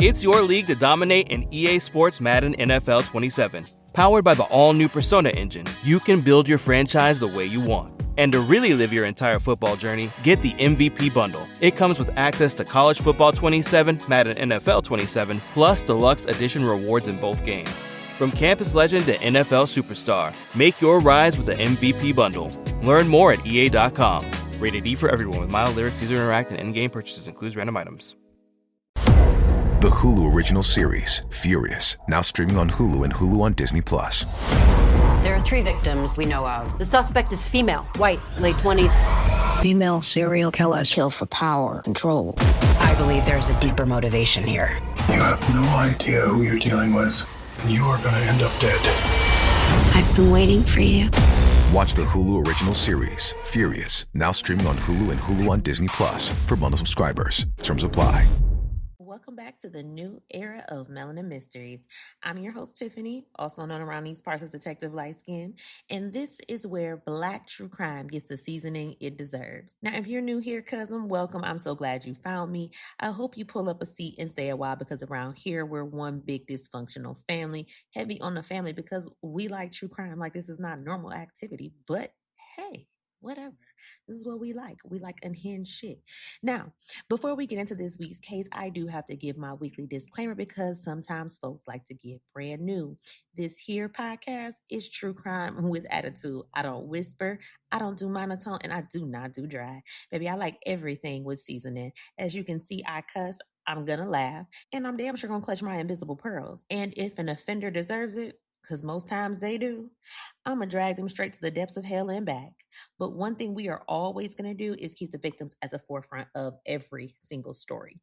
It's your league to dominate in EA Sports Madden NFL 27. Powered by the all-new Persona engine, you can build your franchise the way you want. And to really live your entire football journey, get the MVP Bundle. It comes with access to College Football 27, Madden NFL 27, plus deluxe edition rewards in both games. From campus legend to NFL superstar, make your rise with the MVP Bundle. Learn more at EA.com. Rated E for everyone with mild lyrics, user interact, and in-game purchases includes random items. The Hulu original series, Furious, now streaming on Hulu and Hulu on Disney+. There are 3 victims we know of. The suspect is female, white, late 20s. Female serial killers Kill for power, control. I believe there's a deeper motivation here. You have no idea who you're dealing with, and you are gonna end up dead. I've been waiting for you. Watch the Hulu original series, Furious, now streaming on Hulu and Hulu on Disney+ for bundle subscribers. Terms apply. Welcome back to the new era of Melanin Mysteries. I'm your host, Tiffany, also known around these parts as Detective Lightskinn, and this is where Black true crime gets the seasoning it deserves. Now, if you're new here, cousin, welcome. I'm so glad you found me. I hope you pull up a seat and stay a while, because around here, we're one big dysfunctional family, heavy on the family, because we like true crime. Like, this is not normal activity, but hey, whatever. This is what we like. We like unhinged shit. Now, before we get into this week's case, I do have to give my weekly disclaimer, because sometimes folks like to get brand new. This here podcast is true crime with attitude. I don't whisper, I don't do monotone, and I do not do dry. Baby, I like everything with seasoning. As you can see, I cuss, I'm gonna laugh, and I'm damn sure gonna clutch my invisible pearls. And if an offender deserves it, because most times they do, I'm going to drag them straight to the depths of hell and back. But one thing we are always going to do is keep the victims at the forefront of every single story.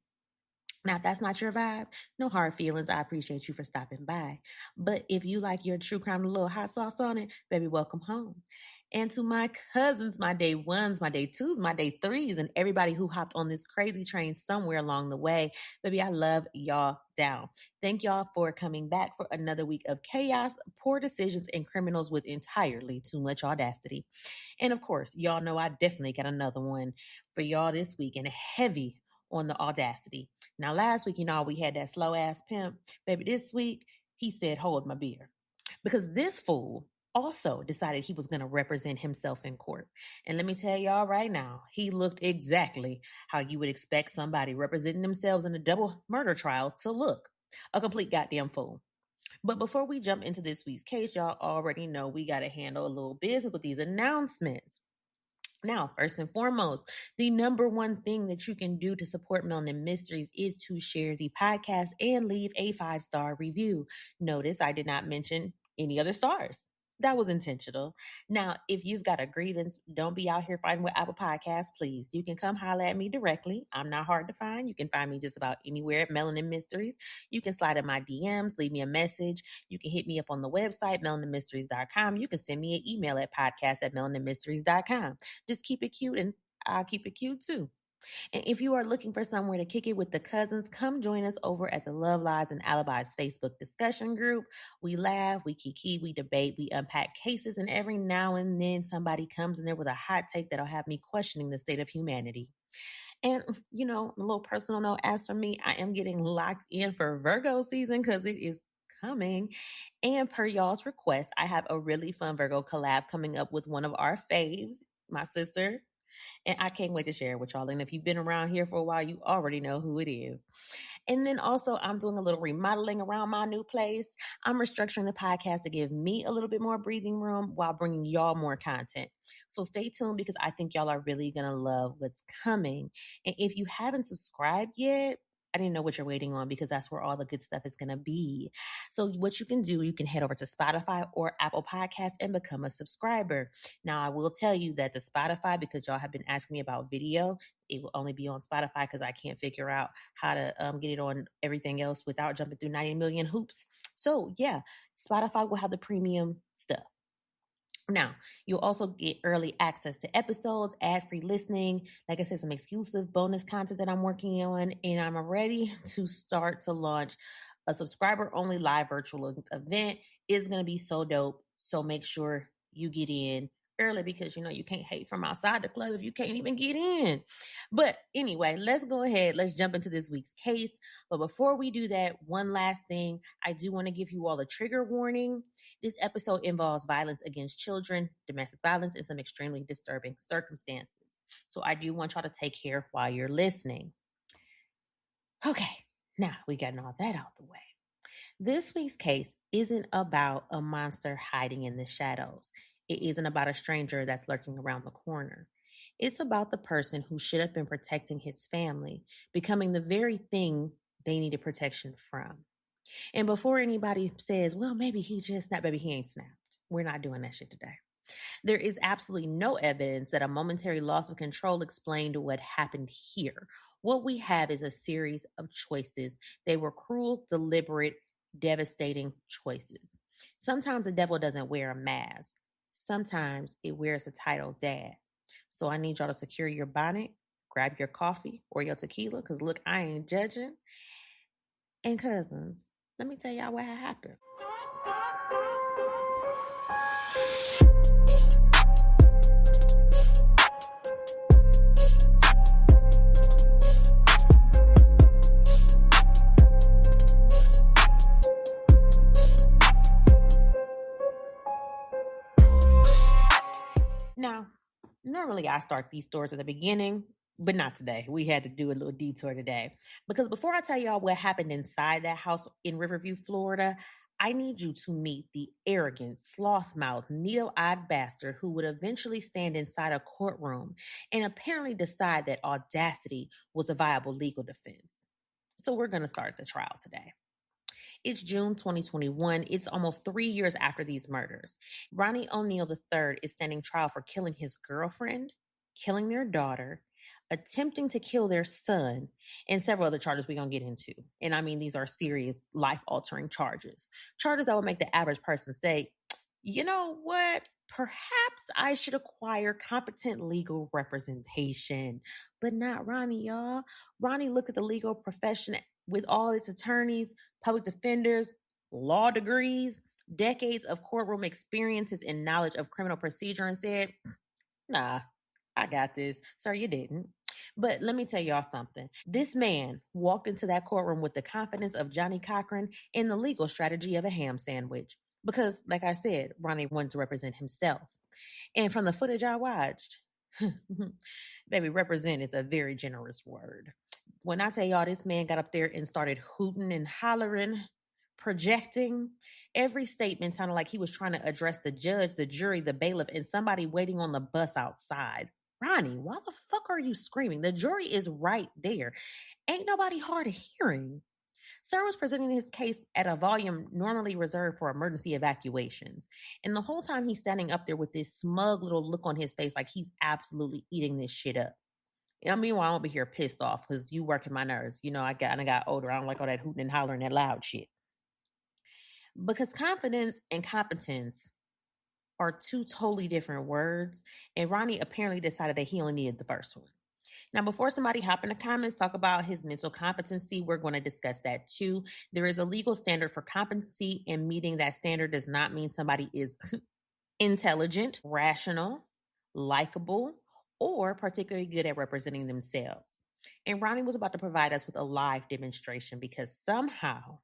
Now, if that's not your vibe, no hard feelings. I appreciate you for stopping by. But if you like your true crime, a little hot sauce on it, baby, welcome home. And to my cousins, my day ones, my day twos, my day threes, and everybody who hopped on this crazy train somewhere along the way, baby, I love y'all down. Thank y'all for coming back for another week of chaos, poor decisions, and criminals with entirely too much audacity. And of course, y'all know I definitely got another one for y'all this week, and heavy on the audacity. Now, last week, we had that slow ass pimp. Baby, this week, he said, hold my beer. Because this fool also decided he was going to represent himself in court. And let me tell y'all right now, he looked exactly how you would expect somebody representing themselves in a double murder trial to look. A complete goddamn fool. But before we jump into this week's case, y'all already know we got to handle a little business with these announcements. Now, first and foremost, the number one thing that you can do to support Melanin Mysteries is to share the podcast and leave a 5-star review. Notice I did not mention any other stars. That was intentional. Now, if you've got a grievance, don't be out here fighting with Apple Podcasts, please. You can come holler at me directly. I'm not hard to find. You can find me just about anywhere at Melanin Mysteries. You can slide in my DMs, leave me a message. You can hit me up on the website, melaninmysteries.com. You can send me an email at podcast@melaninmysteries.com. Just keep it cute, and I'll keep it cute too. And if you are looking for somewhere to kick it with the cousins, come join us over at the Love, Lies, and Alibis Facebook discussion group. We laugh, we kiki, we debate, we unpack cases, and every now and then somebody comes in there with a hot take that'll have me questioning the state of humanity. And, a little personal note, as for me, I am getting locked in for Virgo season because it is coming. And per y'all's request, I have a really fun Virgo collab coming up with one of our faves, my sister. And I can't wait to share it with y'all. And if you've been around here for a while, you already know who it is. And then also, I'm doing a little remodeling around my new place. I'm restructuring the podcast to give me a little bit more breathing room while bringing y'all more content. So stay tuned, because I think y'all are really going to love what's coming. And if you haven't subscribed yet, I didn't know what you're waiting on, because that's where all the good stuff is going to be. So what you can do, you can head over to Spotify or Apple Podcasts and become a subscriber. Now, I will tell you that the Spotify, because y'all have been asking me about video, it will only be on Spotify because I can't figure out how to get it on everything else without jumping through 90 million hoops. So yeah, Spotify will have the premium stuff. Now, you'll also get early access to episodes, ad-free listening, like I said, some exclusive bonus content that I'm working on, and I'm ready to start to launch a subscriber-only live virtual event. It's going to be so dope, so make sure you get in early because, you can't hate from outside the club if you can't even get in. But anyway, let's go ahead. Let's jump into this week's case. But before we do that, one last thing, I do want to give you all a trigger warning. This episode involves violence against children, domestic violence, and some extremely disturbing circumstances. So I do want y'all to take care while you're listening. Okay, now we gotten all that out the way. This week's case isn't about a monster hiding in the shadows. It isn't about a stranger that's lurking around the corner. It's about the person who should have been protecting his family, becoming the very thing they needed protection from. And before anybody says, well, maybe he just snapped, baby, he ain't snapped. We're not doing that shit today. There is absolutely no evidence that a momentary loss of control explained what happened here. What we have is a series of choices. They were cruel, deliberate, devastating choices. Sometimes the devil doesn't wear a mask. Sometimes it wears a title, Dad. So I need y'all to secure your bonnet, grab your coffee or your tequila, because look, I ain't judging. And cousins, let me tell y'all what happened. Now, normally I start these stories at the beginning, but not today. We had to do a little detour today. Because before I tell y'all what happened inside that house in Riverview, Florida, I need you to meet the arrogant, sloth-mouthed, needle-eyed bastard who would eventually stand inside a courtroom and apparently decide that audacity was a viable legal defense. So we're going to start the trial today. It's June 2021. It's almost 3 years after these murders. Ronnie O'Neal III is standing trial for killing his girlfriend, killing their daughter, attempting to kill their son, and several other charges we're going to get into. And I mean, these are serious, life-altering charges. Charges that would make the average person say, you know what? Perhaps I should acquire competent legal representation. But not Ronnie, y'all. Ronnie looked at the legal profession with all its attorneys, public defenders, law degrees, decades of courtroom experiences and knowledge of criminal procedure and said, nah, I got this. Sir, you didn't. But let me tell y'all something. This man walked into that courtroom with the confidence of Johnny Cochran and the legal strategy of a ham sandwich. Because, like I said, Ronnie wanted to represent himself. And from the footage I watched, baby, represent is a very generous word. When I tell y'all this man got up there and started hooting and hollering, projecting, every statement sounded like he was trying to address the judge, the jury, the bailiff, and somebody waiting on the bus outside. Ronnie, why the fuck are you screaming? The jury is right there. Ain't nobody hard of hearing. Sir was presenting his case at a volume normally reserved for emergency evacuations. And the whole time he's standing up there with this smug little look on his face like he's absolutely eating this shit up. Meanwhile, I won't be here pissed off because you working my nerves. I got older. I don't like all that hooting and hollering, that loud shit. Because confidence and competence are two totally different words. And Ronnie apparently decided that he only needed the first one. Now, before somebody hop in the comments, talk about his mental competency, we're going to discuss that too. There is a legal standard for competency, and meeting that standard does not mean somebody is intelligent, rational, likable, or particularly good at representing themselves. And Ronnie was about to provide us with a live demonstration because somehow,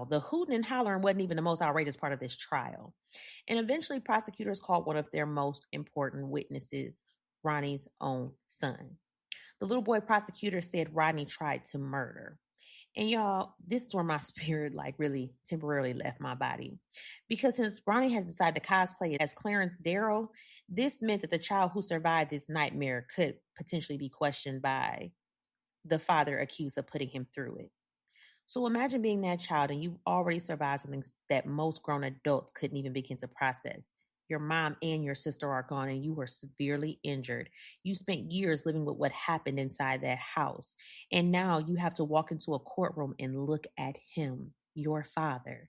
the hooting and hollering wasn't even the most outrageous part of this trial. And eventually, prosecutors called one of their most important witnesses, Ronnie's own son. The little boy prosecutor said Ronnie tried to murder. And y'all, this is where my spirit really temporarily left my body. Because since Ronnie has decided to cosplay as Clarence Darrow, this meant that the child who survived this nightmare could potentially be questioned by the father accused of putting him through it. So imagine being that child and you've already survived something that most grown adults couldn't even begin to process. Your mom and your sister are gone and you were severely injured. You spent years living with what happened inside that house. And now you have to walk into a courtroom and look at him, your father.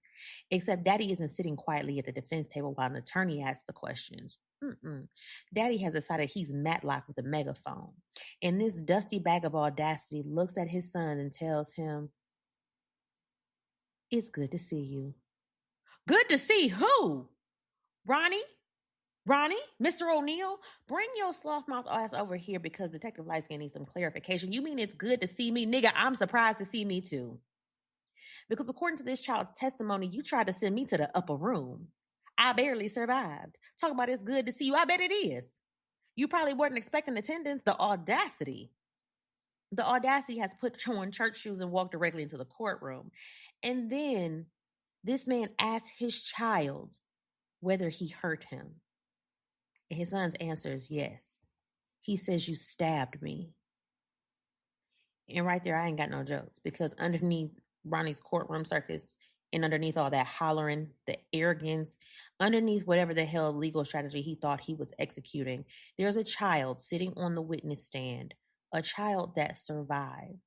Except Daddy isn't sitting quietly at the defense table while an attorney asks the questions. Daddy has decided he's Matlock with a megaphone. And this dusty bag of audacity looks at his son and tells him, "It's good to see you." Good to see who? Ronnie? Ronnie, Mr. O'Neal, bring your sloth mouth ass over here because Detective Lightskin needs some clarification. You mean it's good to see me? Nigga, I'm surprised to see me too. Because according to this child's testimony, you tried to send me to the upper room. I barely survived. Talk about it's good to see you. I bet it is. You probably weren't expecting attendance. The audacity. The audacity has put you on church shoes and walked directly into the courtroom. And then this man asked his child whether he hurt him. And his son's answer is yes. He says, you stabbed me. And right there, I ain't got no jokes because underneath Ronnie's courtroom circus and underneath all that hollering, the arrogance, underneath whatever the hell legal strategy he thought he was executing, there's a child sitting on the witness stand, a child that survived.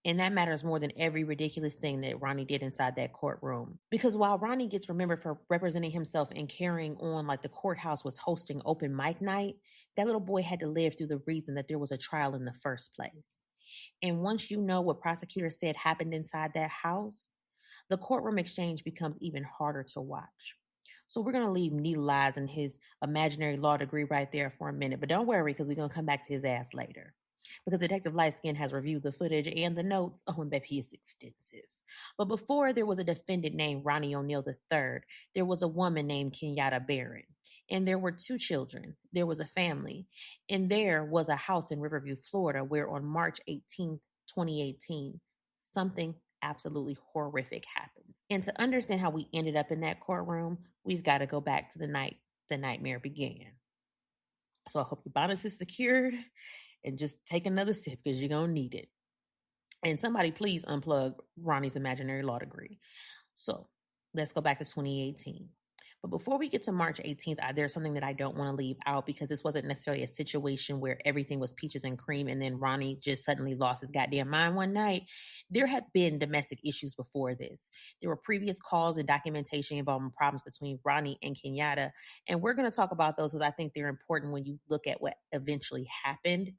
And that matters more than every ridiculous thing that Ronnie did inside that courtroom. Because while Ronnie gets remembered for representing himself and carrying on like the courthouse was hosting open mic night, that little boy had to live through the reason that there was a trial in the first place. And once you know what prosecutors said happened inside that house, the courtroom exchange becomes even harder to watch. So we're going to leave Needle Eyes and his imaginary law degree right there for a minute. But don't worry, because we're going to come back to his ass later. Because Detective Lightskin has reviewed the footage and the notes. Oh, and baby, it's extensive. But before there was a defendant named Ronnie O'Neal III, there was a woman named Kenyatta Barron. And there were 2 children. There was a family. And there was a house in Riverview, Florida, where on March 18th, 2018, something absolutely horrific happens. And to understand how we ended up in that courtroom, we've got to go back to the night the nightmare began. So I hope your bonus is secured and just take another sip because you're going to need it. And somebody please unplug Ronnie's imaginary law degree. So let's go back to 2018. But before we get to March 18th, there's something that I don't want to leave out because this wasn't necessarily a situation where everything was peaches and cream and then Ronnie just suddenly lost his goddamn mind one night. There had been domestic issues before this. There were previous calls and documentation involving problems between Ronnie and Kenyatta. And we're going to talk about those because I think they're important when you look at what eventually happened.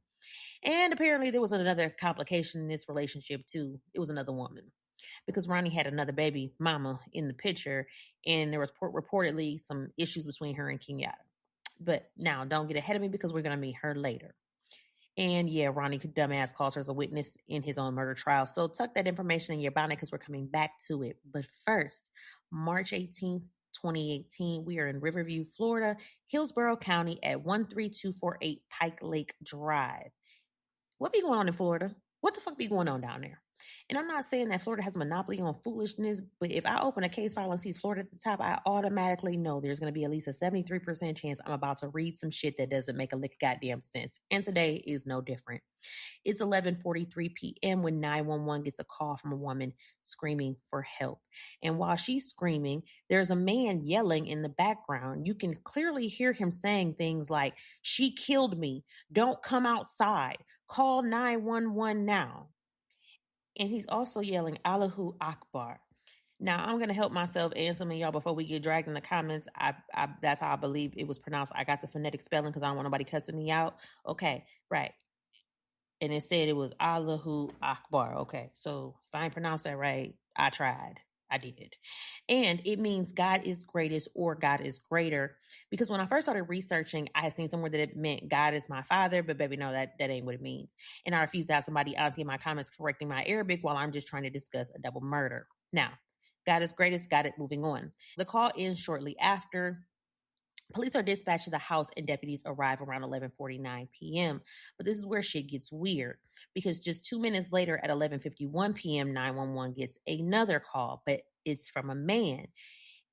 And apparently there was another complication in this relationship too. It was another woman. Because Ronnie had another baby mama in the picture, and there was reportedly some issues between her and Kenyatta. But now, don't get ahead of me because we're going to meet her later. And yeah, Ronnie, dumbass, calls her as a witness in his own murder trial. So tuck that information in your bonnet because we're coming back to it. But first, March 18th, 2018, we are in Riverview, Florida, Hillsborough County at 13248 Pike Lake Drive. What be going on in Florida? What the fuck be going on down there? And I'm not saying that Florida has a monopoly on foolishness, but if I open a case file and see Florida at the top, I automatically know there's going to be at least a 73% chance I'm about to read some shit that doesn't make a lick of goddamn sense. And today is no different. It's 11:43 p.m. when 911 gets a call from a woman screaming for help. And while she's screaming, there's a man yelling in the background. You can clearly hear him saying things like, "She killed me. Don't come outside. Call 911 now." And he's also yelling, "Allahu Akbar." Now, I'm going to help myself and some of y'all before we get dragged in the comments. That's how I believe it was pronounced. I got the phonetic spelling because I don't want nobody cussing me out. Okay, right. And it said it was Allahu Akbar. Okay, so if I ain't pronounced that right, I tried. I did. And it means God is greatest or God is greater. Because when I first started researching, I had seen somewhere that it meant God is my father, but baby, no, that ain't what it means. And I refuse to have somebody auntie in my comments correcting my Arabic while I'm just trying to discuss a double murder. Now, God is greatest, got it, moving on. The call ends shortly after. Police are dispatched to the house and deputies arrive around 11:49 p.m. But this is where shit gets weird because just 2 minutes later at 11:51 p.m., 911 gets another call, but it's from a man.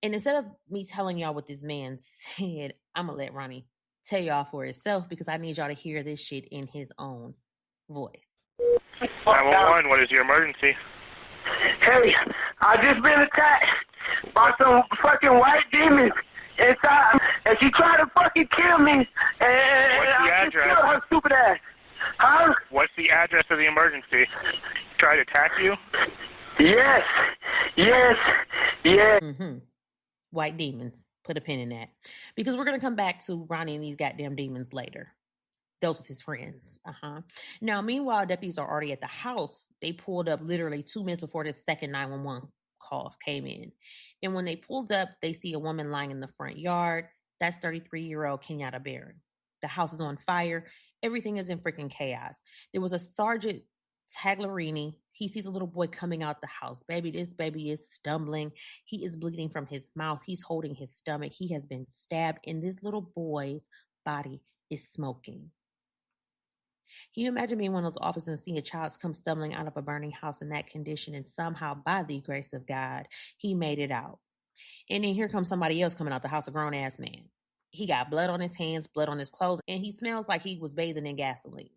And instead of me telling y'all what this man said, I'm going to let Ronnie tell y'all for himself because I need y'all to hear this shit in his own voice. 911, what is your emergency? Hey, I just been attacked by some fucking white demons. And she tried to fucking kill me, and What's the I just address? killed her stupid ass. Huh? What's the address of the emergency? Try to attack you? Yes. White demons. Put a pin in that. Because we're going to come back to Ronnie and these goddamn demons later. Those was his friends. Now, meanwhile, deputies are already at the house. They pulled up literally 2 minutes before the second 911 call came in. And when they pulled up, they see a woman lying in the front yard. That's 33-year-old Kenyatta Barron. The house is on fire. Everything is in freaking chaos. There was a Sergeant Taglerini. He sees a little boy coming out the house. This baby is stumbling. He is bleeding from his mouth. He's holding his stomach. He has been stabbed, and this little boy's body is smoking. Can you imagine being one of those officers and seeing a child come stumbling out of a burning house in that condition, and somehow, by the grace of God, he made it out? And then here comes somebody else coming out the house, a grown-ass man. He got blood on his hands, blood on his clothes, and he smells like he was bathing in gasoline.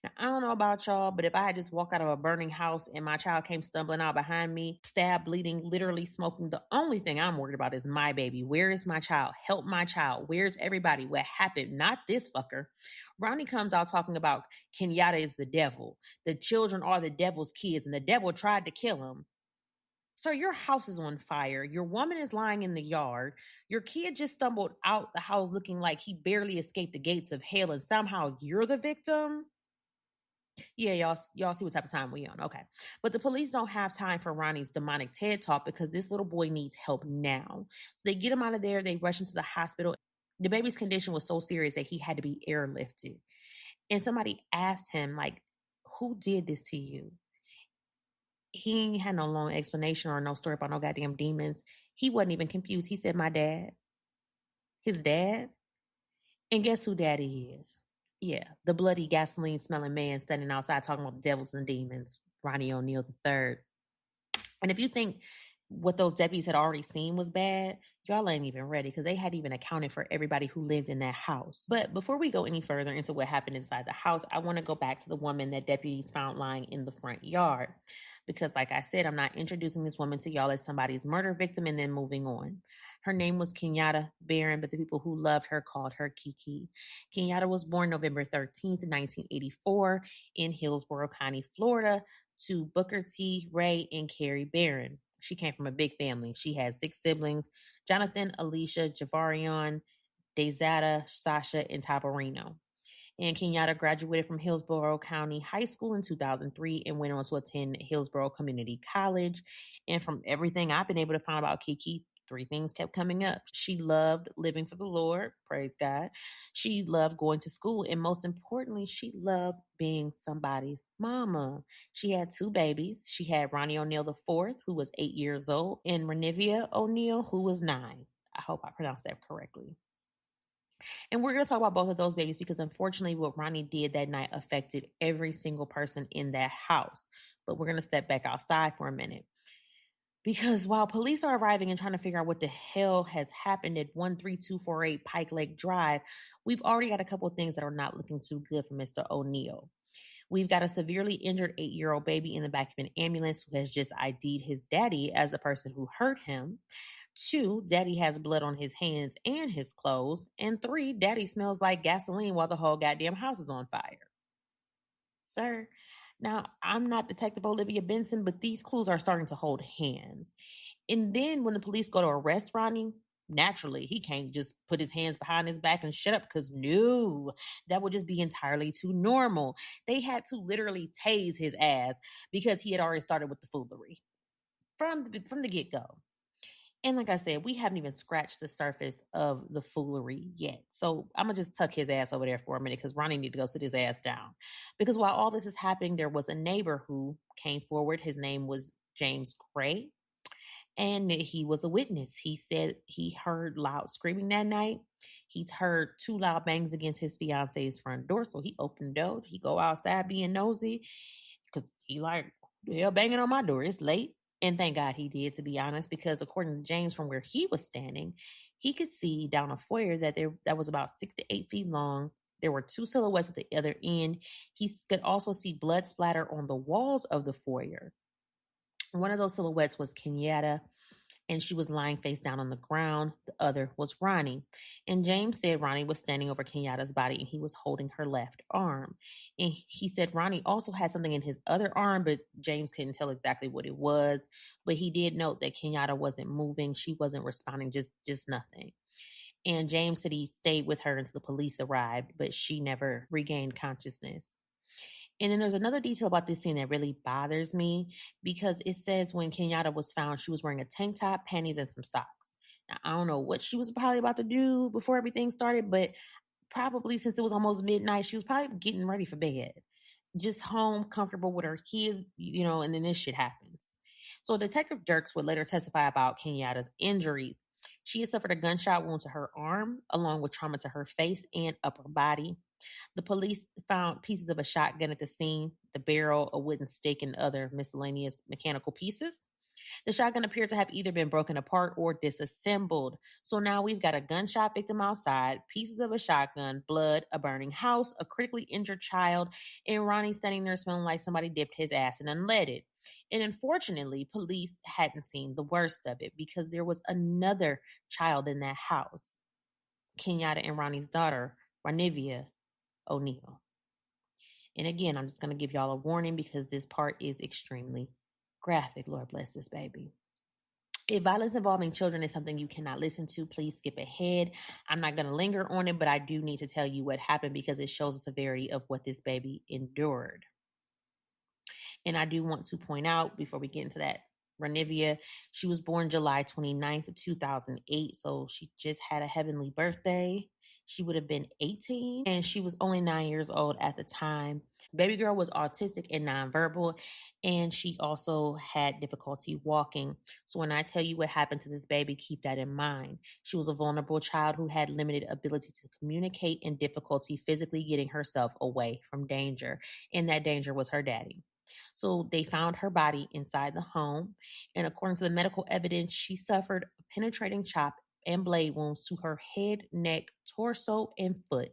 Now, I don't know about y'all, but if I had just walked out of a burning house and my child came stumbling out behind me, stabbed, bleeding, literally smoking, the only thing I'm worried about is my baby. Where is my child? Help my child. Where's everybody? What happened? Not this fucker. Ronnie comes out talking about Kenyatta is the devil. The children are the devil's kids, and the devil tried to kill him. Sir, your house is on fire. Your woman is lying in the yard. Your kid just stumbled out the house looking like he barely escaped the gates of hell, and somehow you're the victim? Yeah, y'all see what type of time we on. Okay. But the police don't have time for Ronnie's demonic TED talk because this little boy needs help now. So they get him out of there. They rush him to the hospital. The baby's condition was so serious that he had to be airlifted. And somebody asked him, like, who did this to you? He ain't had no long explanation or no story about no goddamn demons. He wasn't even confused. He said, my dad. His dad? And guess who daddy is? Yeah, the bloody gasoline-smelling man standing outside talking about devils and demons, Ronnie O'Neal III. And if you think what those deputies had already seen was bad, y'all ain't even ready because they hadn't even accounted for everybody who lived in that house. But before we go any further into what happened inside the house, I want to go back to the woman that deputies found lying in the front yard. Because like I said, I'm not introducing this woman to y'all as somebody's murder victim and then moving on. Her name was Kenyatta Barron, but the people who loved her called her Kiki. Kenyatta was born November 13th, 1984 in Hillsborough County, Florida, to Booker T. Ray and Carrie Barron. She came from a big family. She had 6 siblings: Jonathan, Alicia, Javarion, Dezada, Sasha, and Tabarino. And Kenyatta graduated from Hillsborough County High School in 2003 and went on to attend Hillsborough Community College. And from everything I've been able to find about Kiki, 3 things kept coming up. She loved living for the Lord, praise God. She loved going to school. And most importantly, she loved being somebody's mama. She had 2 babies. She had Ronnie O'Neal IV, who was 8 years old, and Renivia O'Neal, who was 9. I hope I pronounced that correctly. And we're going to talk about both of those babies because unfortunately what Ronnie did that night affected every single person in that house. But we're going to step back outside for a minute. Because while police are arriving and trying to figure out what the hell has happened at 13248 Pike Lake Drive, we've already got a couple of things that are not looking too good for Mr. O'Neal. We've got a severely injured 8-year-old baby in the back of an ambulance who has just ID'd his daddy as the person who hurt him. 2, daddy has blood on his hands and his clothes. And 3, daddy smells like gasoline while the whole goddamn house is on fire. Sir, now I'm not Detective Olivia Benson, but these clues are starting to hold hands. And then when the police go to arrest Ronnie, naturally, he can't just put his hands behind his back and shut up because no, that would just be entirely too normal. They had to literally tase his ass because he had already started with the foolery from the get-go. And like I said, we haven't even scratched the surface of the foolery yet. So I'm going to just tuck his ass over there for a minute because Ronnie need to go sit his ass down. Because while all this is happening, there was a neighbor who came forward. His name was James Gray. And he was a witness. He said he heard loud screaming that night. He heard 2 loud bangs against his fiance's front door. So he opened the door. He go outside being nosy because he like, the hell banging on my door. It's late. And thank God he did, to be honest, because according to James, from where he was standing, he could see down a foyer that was about 6 to 8 feet long. There were 2 silhouettes at the other end. He could also see blood splatter on the walls of the foyer. One of those silhouettes was Kenyatta, and she was lying face down on the ground. The other was Ronnie. And James said Ronnie was standing over Kenyatta's body and he was holding her left arm. And he said Ronnie also had something in his other arm, but James couldn't tell exactly what it was. But he did note that Kenyatta wasn't moving. She wasn't responding, just nothing. And James said he stayed with her until the police arrived, but she never regained consciousness. And then there's another detail about this scene that really bothers me because it says when Kenyatta was found, she was wearing a tank top, panties, and some socks. I don't know what she was probably about to do before everything started, but probably since it was almost midnight, she was probably getting ready for bed. Just home, comfortable with her kids, and then this shit happens. So Detective Dirks would later testify about Kenyatta's injuries. She had suffered a gunshot wound to her arm, along with trauma to her face and upper body. The police found pieces of a shotgun at the scene, the barrel, a wooden stick, and other miscellaneous mechanical pieces. The shotgun appeared to have either been broken apart or disassembled. So now we've got a gunshot victim outside, pieces of a shotgun, blood, a burning house, a critically injured child, and Ronnie standing there smelling like somebody dipped his ass in unleaded. And unfortunately, police hadn't seen the worst of it because there was another child in that house, Kenyatta and Ronnie's daughter, Ronnie O'Neal. And again, I'm just going to give y'all a warning because this part is extremely graphic. Lord bless this baby. If violence involving children is something you cannot listen to, please skip ahead. I'm not going to linger on it, but I do need to tell you what happened because it shows the severity of what this baby endured. And I do want to point out before we get into that, Ranivia, she was born July 29th, 2008. So she just had a heavenly birthday. She would have been 18 and she was only 9 years old at the time. Baby girl was autistic and nonverbal, and she also had difficulty walking. So when I tell you what happened to this baby, keep that in mind. She was a vulnerable child who had limited ability to communicate and difficulty physically getting herself away from danger. And that danger was her daddy. So they found her body inside the home. And according to the medical evidence, she suffered a penetrating chop and blade wounds to her head, neck, torso, and foot,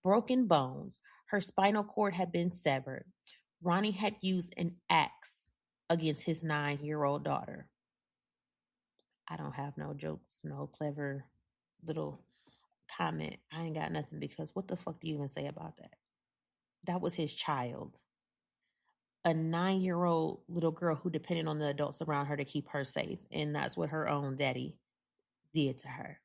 broken bones. Her spinal cord had been severed. Ronnie had used an axe against his 9-year-old daughter. I don't have no jokes, no clever little comment. I ain't got nothing because what the fuck do you even say about that? That was his child. A 9-year-old little girl who depended on the adults around her to keep her safe. And that's what her own daddy did to her.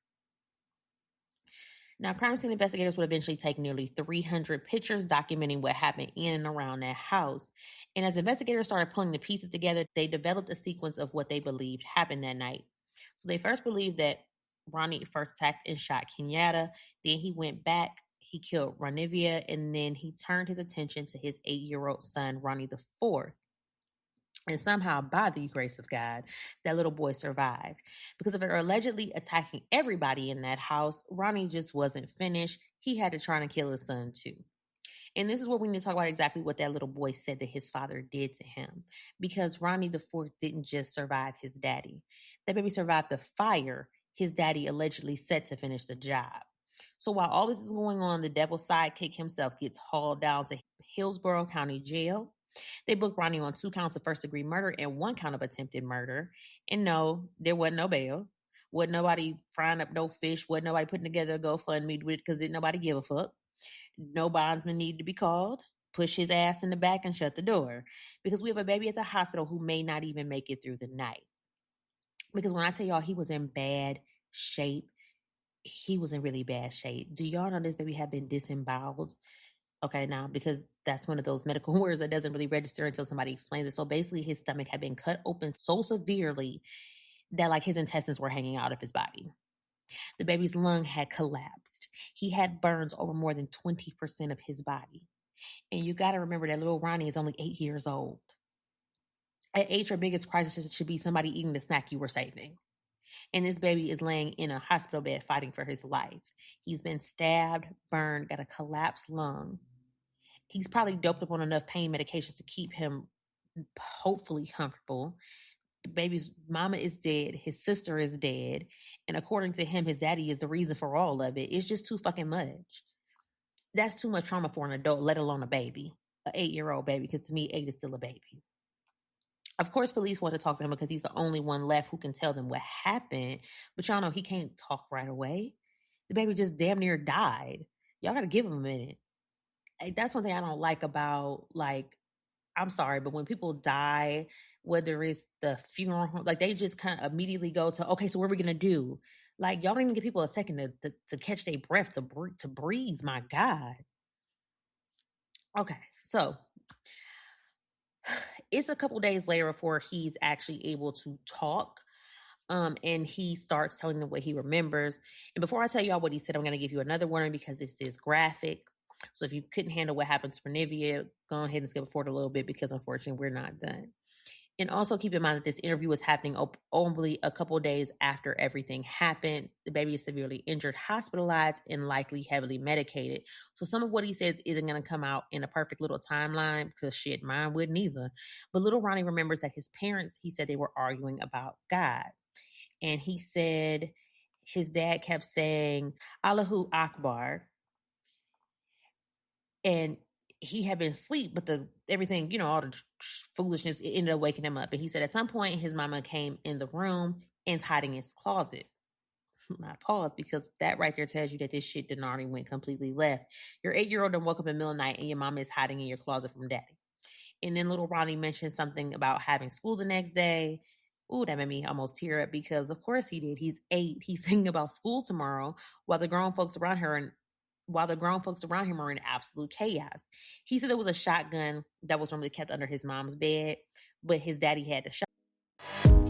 Now, crime scene investigators would eventually take nearly 300 pictures documenting what happened in and around that house. And as investigators started pulling the pieces together, they developed a sequence of what they believed happened that night. So they first believed that Ronnie first attacked and shot Kenyatta. Then he went back, he killed Ranivia, and then he turned his attention to his 8-year-old son, Ronnie IV. And somehow, by the grace of God, that little boy survived. Because of her allegedly attacking everybody in that house, Ronnie just wasn't finished. He had to try and kill his son too. And this is where we need to talk about exactly what that little boy said that his father did to him. Because Ronnie IV didn't just survive his daddy. That baby survived the fire his daddy allegedly set to finish the job. So while all this is going on, the devil's sidekick himself gets hauled down to Hillsborough County Jail. They booked Ronnie on 2 counts of first-degree murder and 1 count of attempted murder. And no, there wasn't no bail. Wasn't nobody frying up no fish. Wasn't nobody putting together a GoFundMe with it because didn't nobody give a fuck. No bondsman needed to be called. Push his ass in the back and shut the door. Because we have a baby at the hospital who may not even make it through the night. Because when I tell y'all he was in bad shape, he was in really bad shape. Do y'all know this baby had been disemboweled? Okay, now, because that's one of those medical words that doesn't really register until somebody explains it. So basically, his stomach had been cut open so severely that like his intestines were hanging out of his body. The baby's lung had collapsed. He had burns over more than 20% of his body. And you got to remember that little Ronnie is only 8 years old. At 8, your biggest crisis should be somebody eating the snack you were saving. And this baby is laying in a hospital bed fighting for his life. He's been stabbed, burned, got a collapsed lung. He's probably doped up on enough pain medications to keep him hopefully comfortable. The baby's mama is dead. His sister is dead. And according to him, his daddy is the reason for all of it. It's just too fucking much. That's too much trauma for an adult, let alone a baby, an 8-year-old baby, because to me, 8 is still a baby. Of course, police want to talk to him because he's the only one left who can tell them what happened. But y'all know he can't talk right away. The baby just damn near died. Y'all got to give him a minute. That's one thing I don't like about, like, I'm sorry, but when people die, whether it's the funeral home, like they just kind of immediately go to, okay, so what are we going to do? Like, y'all don't even give people a second to catch their breath, to breathe. My God. Okay, so it's a couple days later before he's actually able to talk. And he starts telling them what he remembers. And before I tell y'all what he said, I'm going to give you another warning because this is graphic. So if you couldn't handle what happens for Nivea, go ahead and skip forward a little bit because unfortunately we're not done. And also keep in mind that this interview was happening only a couple of days after everything happened. The baby is severely injured, hospitalized, and likely heavily medicated. So some of what he says isn't going to come out in a perfect little timeline because shit, mine wouldn't either. But little Ronnie remembers that his parents, he said they were arguing about God. And he said his dad kept saying, Allahu Akbar. And he had been asleep, but everything, all the foolishness, it ended up waking him up. And he said at some point his mama came in the room and's hiding in his closet. I pause because that right there tells you that this shit didn't already went completely left. Your 8-year-old done woke up in the middle of the night and your mama is hiding in your closet from daddy. And then little Ronnie mentioned something about having school the next day. Ooh, that made me almost tear up because of course he did. He's 8. He's thinking about school tomorrow while the grown folks around him are in absolute chaos. He said there was a shotgun that was normally kept under his mom's bed, but his daddy had the shot.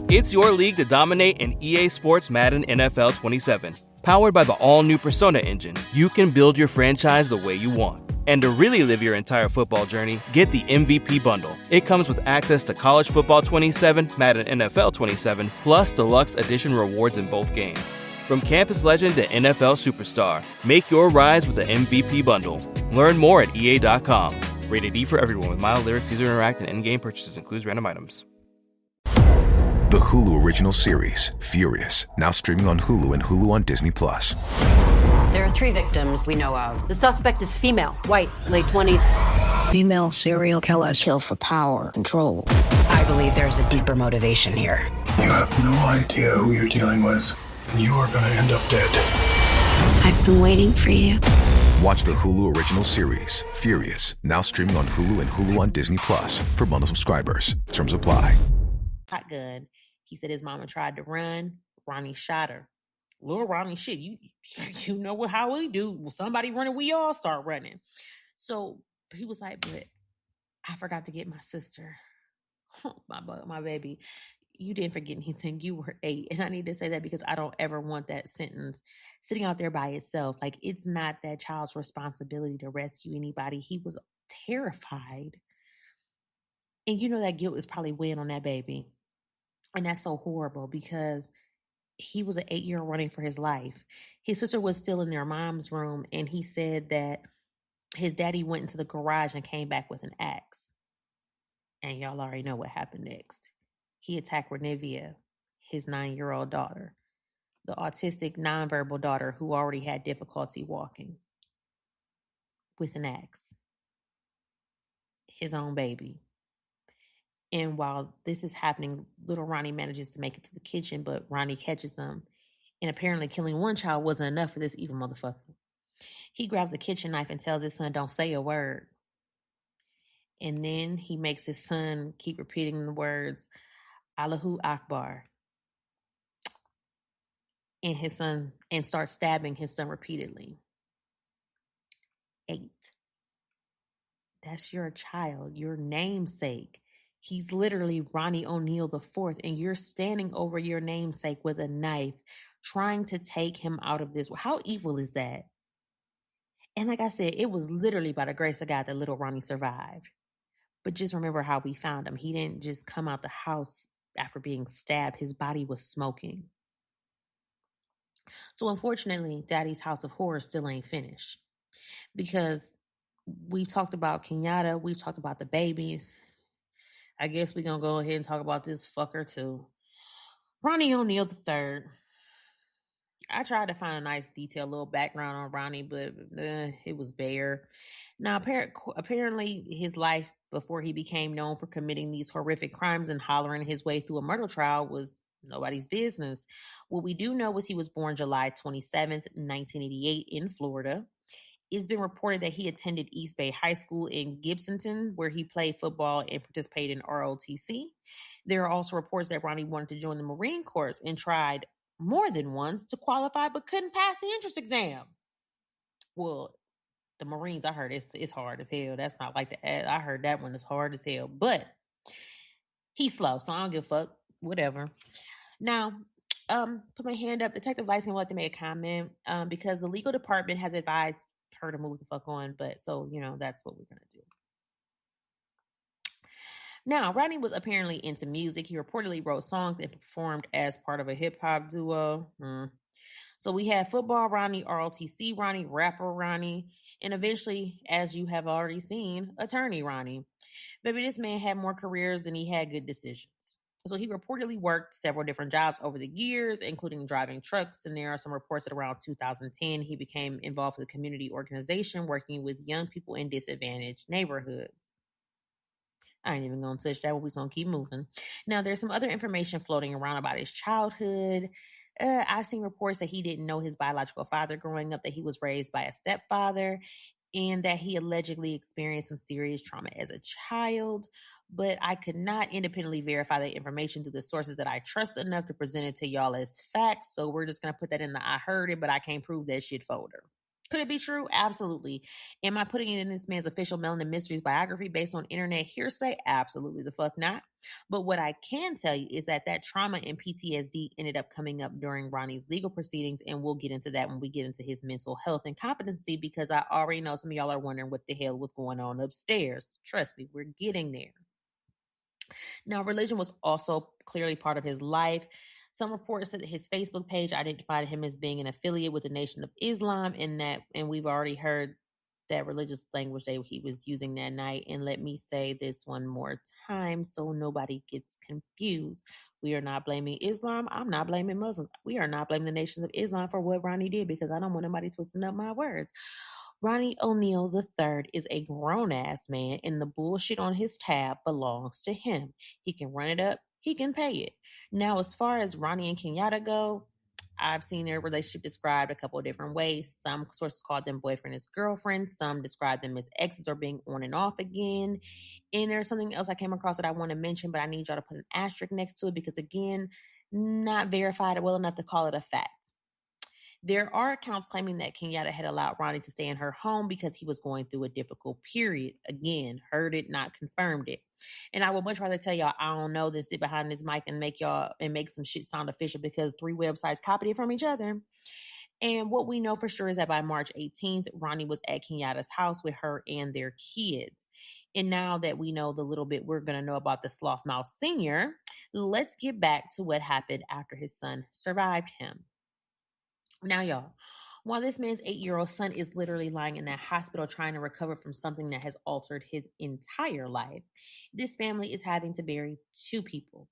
It's your league to dominate in EA Sports Madden NFL 27. Powered by the all-new Persona engine, you can build your franchise the way you want. And to really live your entire football journey, get the MVP bundle. It comes with access to College Football 27, Madden NFL 27, plus deluxe edition rewards in both games. From campus legend to NFL superstar, make your rise with the MVP bundle. Learn more at EA.com. Rated E for everyone with mild lyrics, user interact, and in-game purchases includes random items. The Hulu original series, Furious, now streaming on Hulu and Hulu on Disney+. There are 3 victims we know of. The suspect is female, white, late 20s. Female serial killers. Kill for power, control. I believe there's a deeper motivation here. You have no idea who you're dealing with, and you are gonna end up dead. I've been waiting for you. Watch the Hulu original series, Furious, now streaming on Hulu and Hulu on Disney+. For bundle subscribers. Terms apply. Shotgun. He said his mama tried to run. Ronnie shot her. Little Ronnie, shit, you know how we do. Well, somebody running, we all start running. So he was like, but I forgot to get my sister. My baby. You didn't forget anything. You were 8. And I need to say that because I don't ever want that sentence sitting out there by itself. Like, it's not that child's responsibility to rescue anybody. He was terrified. And that guilt is probably weighing on that baby. And that's so horrible because he was an 8-year-old running for his life. His sister was still in their mom's room, and he said that his daddy went into the garage and came back with an axe. And y'all already know what happened next. He attacked Renivia, his 9-year-old daughter, the autistic, nonverbal daughter who already had difficulty walking, with an axe. His own baby. And while this is happening, little Ronnie manages to make it to the kitchen, but Ronnie catches him. And apparently killing one child wasn't enough for this evil motherfucker. He grabs a kitchen knife and tells his son, don't say a word. And then he makes his son keep repeating the words, Allahu Akbar. And starts stabbing his son repeatedly. 8. That's your child, your namesake. He's literally Ronnie O'Neal IV, and you're standing over your namesake with a knife, trying to take him out of this. How evil is that? And like I said, it was literally by the grace of God that little Ronnie survived. But just remember how we found him. He didn't just come out the house after being stabbed. His body was smoking. So unfortunately, Daddy's House of Horror still ain't finished. Because we've talked about Kenyatta, we've talked about the babies. I guess we're going to go ahead and talk about this fucker too. Ronnie O'Neal III. I tried to find a nice detailed little background on Ronnie, but it was bare. Now, apparently his life before he became known for committing these horrific crimes and hollering his way through a murder trial was nobody's business. What we do know is he was born July 27th, 1988 in Florida. It's been reported that he attended East Bay High School in Gibsonton, where he played football and participated in ROTC. There are also reports that Ronnie wanted to join the Marine Corps and tried more than once to qualify, but couldn't pass the entrance exam. Well, the Marines, I heard it's hard as hell. That's not like the ad. I heard that one is hard as hell, but he's slow, so I don't give a fuck. Whatever. Now, put my hand up. Detective Lightskinn would like to make a comment because the legal department has advised her to move the fuck on. But so, that's what we're going to do. Now, Ronnie was apparently into music. He reportedly wrote songs and performed as part of a hip hop duo. So we had football Ronnie, ROTC Ronnie, rapper Ronnie, and eventually, as you have already seen, attorney Ronnie. Baby, this man had more careers than he had good decisions. So he reportedly worked several different jobs over the years, including driving trucks. And there are some reports that around 2010, he became involved with a community organization working with young people in disadvantaged neighborhoods. I ain't even going to touch that. We're going to keep moving. Now, there's some other information floating around about his childhood. I've seen reports that he didn't know his biological father growing up, that he was raised by a stepfather, and that he allegedly experienced some serious trauma as a child. But I could not independently verify that information through the sources that I trust enough to present it to y'all as facts. So we're just going to put that in the I heard it, but I can't prove that shit folder. Could it be true? Absolutely. Am I putting it in this man's official Melanin Mysteries biography based on internet hearsay? Absolutely the fuck not. But what I can tell you is that trauma and PTSD ended up coming up during Ronnie's legal proceedings, and we'll get into that when we get into his mental health and competency, because I already know some of y'all are wondering what the hell was going on upstairs. Trust me, we're getting there. Now, religion was also clearly part of his life. Some reports that his Facebook page identified him as being an affiliate with the Nation of Islam, and we've already heard that religious language that he was using that night. And let me say this one more time so nobody gets confused. We are not blaming Islam. I'm not blaming Muslims. We are not blaming the Nation of Islam for what Ronnie did, because I don't want nobody twisting up my words. Ronnie O'Neal III is a grown-ass man, and the bullshit on his tab belongs to him. He can run it up. He can pay it. Now, as far as Ronnie and Kenyatta go, I've seen their relationship described a couple of different ways. Some sources called them boyfriend and girlfriend. Some described them as exes or being on and off again. And there's something else I came across that I want to mention, but I need y'all to put an asterisk next to it because, again, not verified well enough to call it a fact. There are accounts claiming that Kenyatta had allowed Ronnie to stay in her home because he was going through a difficult period. Again, heard it, not confirmed it. And I would much rather tell y'all I don't know than sit behind this mic and make some shit sound official, because 3 websites copied it from each other. And what we know for sure is that by March 18th, Ronnie was at Kenyatta's house with her and their kids. And now that we know the little bit we're going to know about the Slothmouth Sr., let's get back to what happened after his son survived him. Now, y'all, while this man's 8-year-old son is literally lying in that hospital trying to recover from something that has altered his entire life, this family is having to bury 2 people.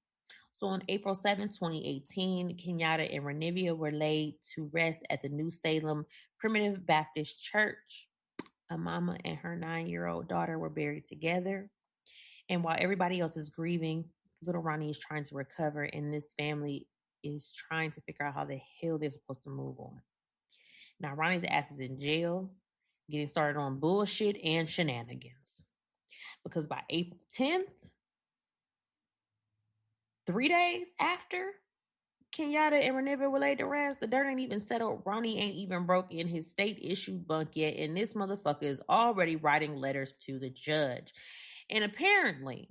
So on April 7, 2018, Kenyatta and Renivia were laid to rest at the New Salem Primitive Baptist Church. A mama and her 9-year-old daughter were buried together. And while everybody else is grieving, little Ronnie is trying to recover, and this family is trying to figure out how the hell they're supposed to move on. Now, Ronnie's ass is in jail, getting started on bullshit and shenanigans. Because by April 10th, 3 days after Kenyatta and Renivia were laid to rest, the dirt ain't even settled. Ronnie ain't even broke in his state-issued bunk yet, and this motherfucker is already writing letters to the judge. And apparently,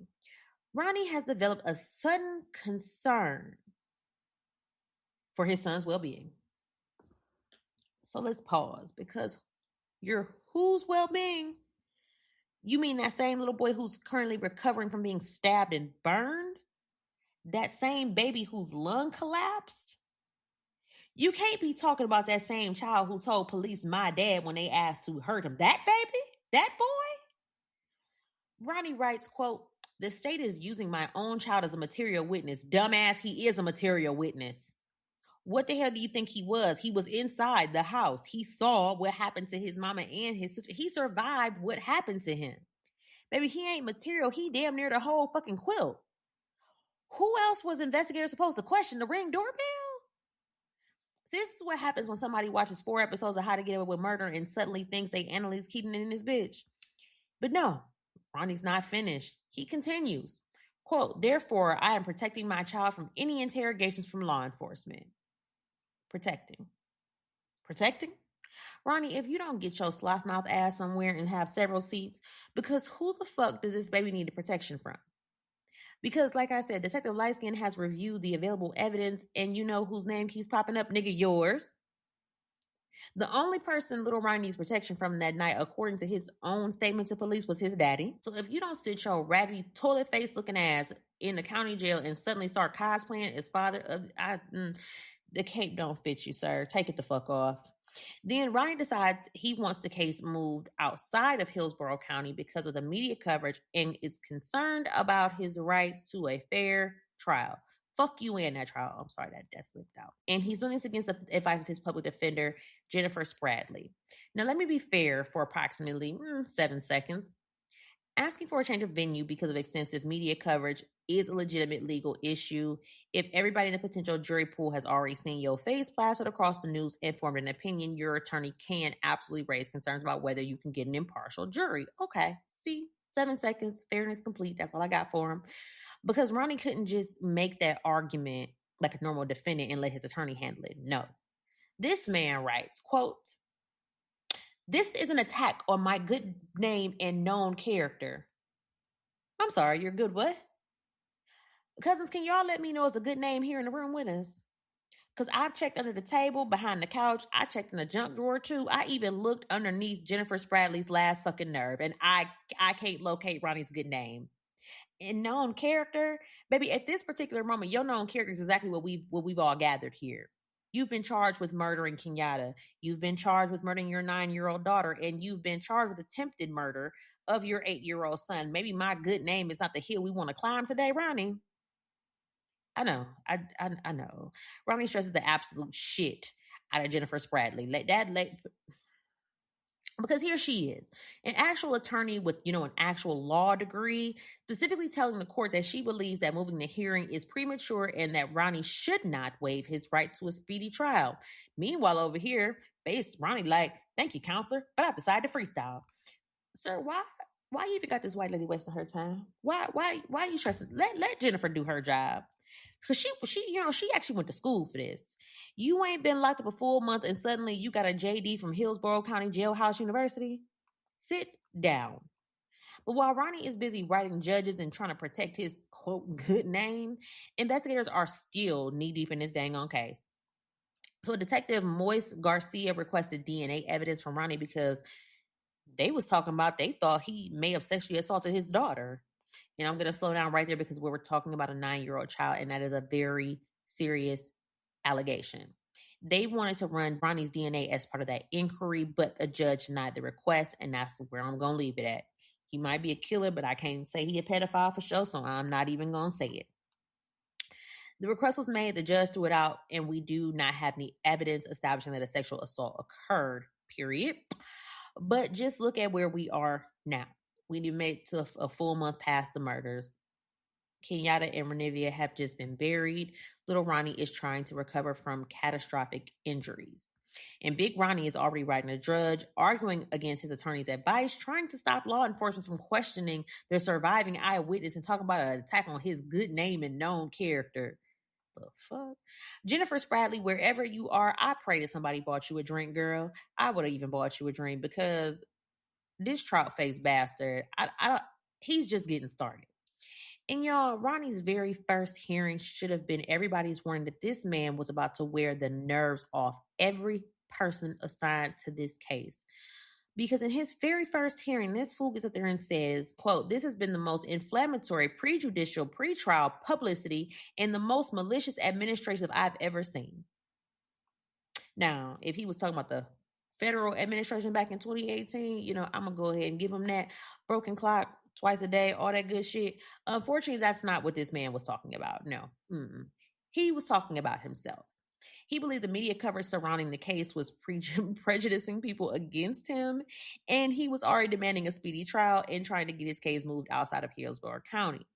Ronnie has developed a sudden concern for his son's well-being. So let's pause, because your whose well-being? You mean that same little boy who's currently recovering from being stabbed and burned? That same baby whose lung collapsed? You can't be talking about that same child who told police my dad when they asked who hurt him. That baby? That boy? Ronnie writes, quote, "The state is using my own child as a material witness. Dumbass, he is a material witness. What the hell do you think he was? He was inside the house. He saw what happened to his mama and his sister. He survived what happened to him. Baby, he ain't material. He damn near the whole fucking quilt. Who else was investigators supposed to question? The Ring doorbell?" See, this is what happens when somebody watches 4 episodes of How to Get Away with Murder and suddenly thinks they Annalise Keaton in this bitch. But no, Ronnie's not finished. He continues, quote, "Therefore, I am protecting my child from any interrogations from law enforcement." Protecting. Ronnie, if you don't get your sloth mouth ass somewhere and have several seats, because who the fuck does this baby need the protection from? Because, like I said, Detective Lightskinn has reviewed the available evidence, and you know whose name keeps popping up? Nigga, yours. The only person Little Ronnie needs protection from that night, according to his own statement to police, was his daddy. So if you don't sit your raggedy toilet face looking ass in the county jail and suddenly start cosplaying as father, the cape don't fit you, sir. Take it the fuck off. Then Ronnie decides he wants the case moved outside of Hillsborough County because of the media coverage and is concerned about his rights to a fair trial. Fuck you in that trial. I'm sorry, that slipped out. And he's doing this against the advice of his public defender, Jennifer Spradley. Now, let me be fair for approximately 7 seconds. Asking for a change of venue because of extensive media coverage is a legitimate legal issue. If everybody in the potential jury pool has already seen your face plastered across the news and formed an opinion, your attorney can absolutely raise concerns about whether you can get an impartial jury. Okay, see, 7 seconds, fairness complete. That's all I got for him. Because Ronnie couldn't just make that argument like a normal defendant and let his attorney handle it. No. This man writes, quote, "This is an attack on my good name and known character." I'm sorry, you're good what? Cousins, can y'all let me know it's a good name here in the room with us? Because I've checked under the table, behind the couch. I checked in the junk drawer too. I even looked underneath Jennifer Spradley's last fucking nerve. And I can't locate Ronnie's good name. And known character, baby, at this particular moment, your known character is exactly what we've all gathered here. You've been charged with murdering Kenyatta. You've been charged with murdering your 9-year-old daughter, and you've been charged with attempted murder of your 8-year-old son. Maybe my good name is not the hill we want to climb today, Ronnie. I know. I know. Ronnie stresses the absolute shit out of Jennifer Spradley. Because here she is, an actual attorney with, an actual law degree, specifically telling the court that she believes that moving the hearing is premature and that Ronnie should not waive his right to a speedy trial. Meanwhile, over here, Ronnie like, "Thank you, counselor, but I decided to freestyle." Sir, why you even got this white lady wasting her time? Why you trusting? Let Jennifer do her job. Because she actually went to school for this. You ain't been locked up a full month and suddenly you got a JD from Hillsborough County Jailhouse University. Sit down. But while Ronnie is busy writing judges and trying to protect his, quote, good name, investigators are still knee-deep in this dang on case. So Detective Moise Garcia requested DNA evidence from Ronnie because they was talking about they thought he may have sexually assaulted his daughter. And I'm going to slow down right there because we're talking about a 9-year-old child, and that is a very serious allegation. They wanted to run Ronnie's DNA as part of that inquiry, but the judge denied the request, and that's where I'm going to leave it at. He might be a killer, but I can't say he a pedophile for sure, so I'm not even going to say it. The request was made, the judge threw it out, and we do not have any evidence establishing that a sexual assault occurred, period. But just look at where we are now. We made it to a full month past the murders. Kenyatta and Renivia have just been buried. Little Ronnie is trying to recover from catastrophic injuries. And Big Ronnie is already writing a drudge, arguing against his attorney's advice, trying to stop law enforcement from questioning the surviving eyewitness and talking about an attack on his good name and known character. The fuck? Jennifer Spradley, wherever you are, I pray that somebody bought you a drink, girl. I would have even bought you a drink because this trout-faced bastard, he's just getting started. And y'all, Ronnie's very first hearing should have been everybody's warning that this man was about to wear the nerves off every person assigned to this case. Because in his very first hearing, this fool gets up there and says, quote, "This has been the most inflammatory, prejudicial, pretrial publicity and the most malicious administration I've ever seen." Now, if he was talking about the federal administration back in 2018, I'm going to go ahead and give him that. Broken clock, twice a day, all that good shit. Unfortunately, that's not what this man was talking about. No. He was talking about himself. He believed the media coverage surrounding the case was prejudicing people against him, and he was already demanding a speedy trial and trying to get his case moved outside of Hillsborough County.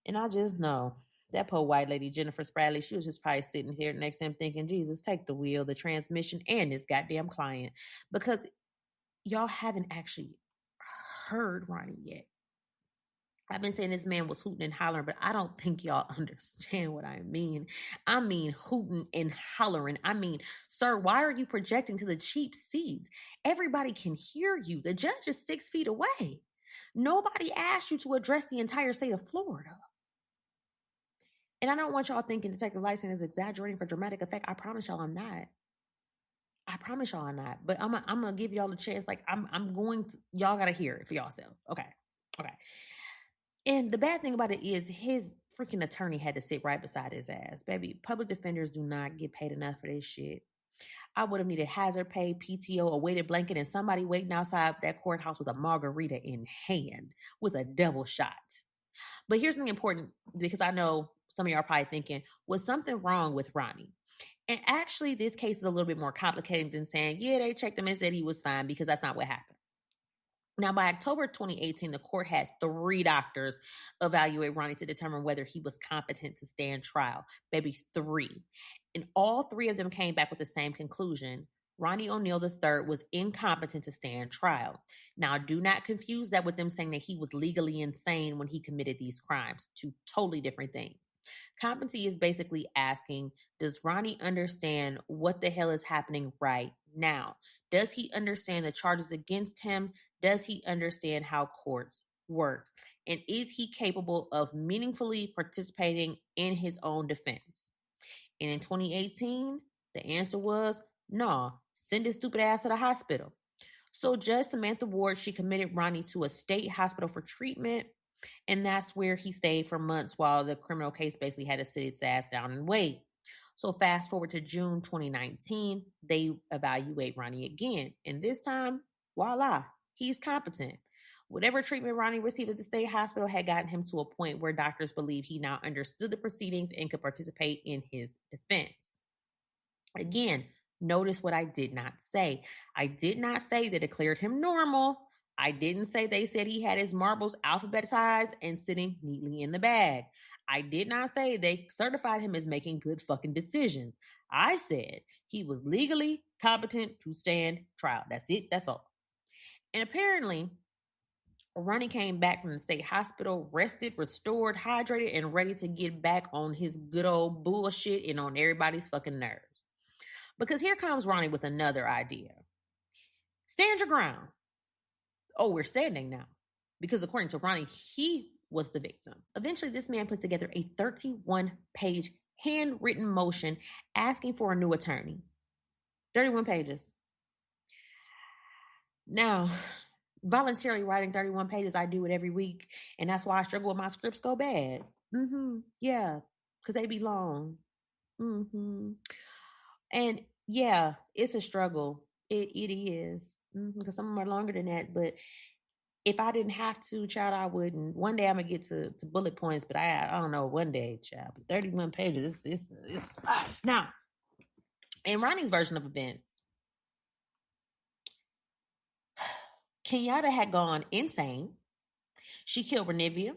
And I just know that poor white lady, Jennifer Spradley, she was just probably sitting here next to him thinking, Jesus, take the wheel, the transmission, and this goddamn client. Because y'all haven't actually heard Ronnie yet. I've been saying this man was hooting and hollering, but I don't think y'all understand what I mean. I mean hooting and hollering. I mean, sir, why are you projecting to the cheap seats? Everybody can hear you. The judge is 6 feet away. Nobody asked you to address the entire state of Florida. And I don't want y'all thinking Detective Lightskinn is exaggerating for dramatic effect. I promise y'all I'm not. But I'm gonna give y'all a chance. Like I'm going to, y'all gotta hear it for yourself. Okay. And the bad thing about it is his freaking attorney had to sit right beside his ass. Baby, public defenders do not get paid enough for this shit. I would have needed hazard pay, PTO, a weighted blanket, and somebody waiting outside that courthouse with a margarita in hand with a double shot. But here's something important, because I know some of y'all are probably thinking, was something wrong with Ronnie? And actually, this case is a little bit more complicated than saying, yeah, they checked him and said he was fine, because that's not what happened. Now, by October 2018, the court had 3 doctors evaluate Ronnie to determine whether he was competent to stand trial. Baby, 3. And all 3 of them came back with the same conclusion. Ronnie O'Neal III was incompetent to stand trial. Now, do not confuse that with them saying that he was legally insane when he committed these crimes. 2 totally different things. Competency is basically asking, does Ronnie understand what the hell is happening right now? Does he understand the charges against him? Does he understand how courts work? And is he capable of meaningfully participating in his own defense? And in 2018, the answer was, nah, send his stupid ass to the hospital. So Judge Samantha Ward, she committed Ronnie to a state hospital for treatment. And that's where he stayed for months while the criminal case basically had to sit its ass down and wait. So fast forward to June 2019, they evaluate Ronnie again. And this time, voila, he's competent. Whatever treatment Ronnie received at the state hospital had gotten him to a point where doctors believe he now understood the proceedings and could participate in his defense. Again, notice what I did not say. I did not say they declared him normal. I didn't say they said he had his marbles alphabetized and sitting neatly in the bag. I did not say they certified him as making good fucking decisions. I said he was legally competent to stand trial. That's it. That's all. And apparently, Ronnie came back from the state hospital, rested, restored, hydrated, and ready to get back on his good old bullshit and on everybody's fucking nerves. Because here comes Ronnie with another idea. Stand your ground. Oh, we're standing now. Because according to Ronnie, he was the victim. Eventually, this man puts together a 31-page handwritten motion asking for a new attorney. 31 pages. Now, voluntarily writing 31 pages, I do it every week. And that's why I struggle with my scripts go bad. Yeah, because they be long. And yeah, it's a struggle. It is. Because some of them are longer than that. But if I didn't have to, child, I wouldn't. One day I'm going to get to bullet points, but I don't know, one day, child. But 31 pages, it's now, in Ronnie's version of events, Kenyatta had gone insane. She killed Renivia.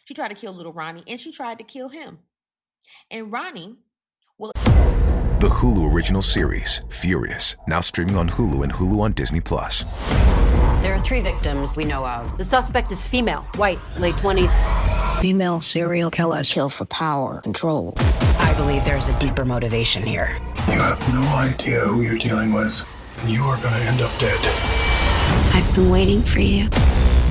She tried to kill little Ronnie, and she tried to kill him. And Ronnie, The Hulu original series, Furious, now streaming on Hulu and Hulu on Disney+. There are 3 victims we know of. The suspect is female, white, late 20s. Female serial killers. Kill for power, control. I believe there's a deeper motivation here. You have no idea who you're dealing with, and you are gonna end up dead. I've been waiting for you.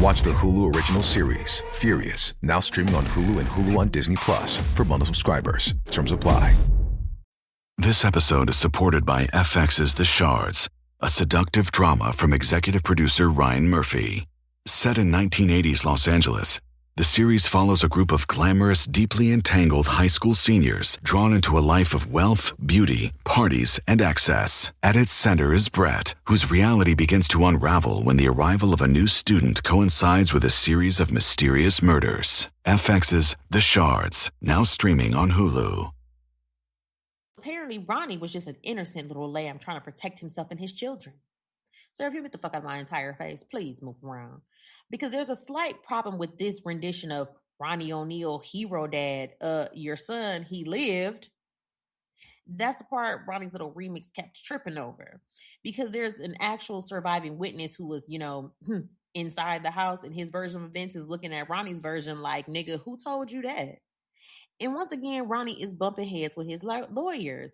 Watch the Hulu original series, Furious, now streaming on Hulu and Hulu on Disney+ for bundle subscribers. Terms apply. This episode is supported by FX's The Shards, a seductive drama from executive producer Ryan Murphy. Set in 1980s Los Angeles, the series follows a group of glamorous, deeply entangled high school seniors drawn into a life of wealth, beauty, parties, and excess. At its center is Brett, whose reality begins to unravel when the arrival of a new student coincides with a series of mysterious murders. FX's The Shards, now streaming on Hulu. Apparently, Ronnie was just an innocent little lamb trying to protect himself and his children. Sir, if you get the fuck out of my entire face, please move around. Because there's a slight problem with this rendition of Ronnie O'Neal, hero dad, your son, he lived. That's the part Ronnie's little remix kept tripping over. Because there's an actual surviving witness who was, inside the house, and his version of events is looking at Ronnie's version like, nigga, who told you that? And once again, Ronnie is bumping heads with his lawyers.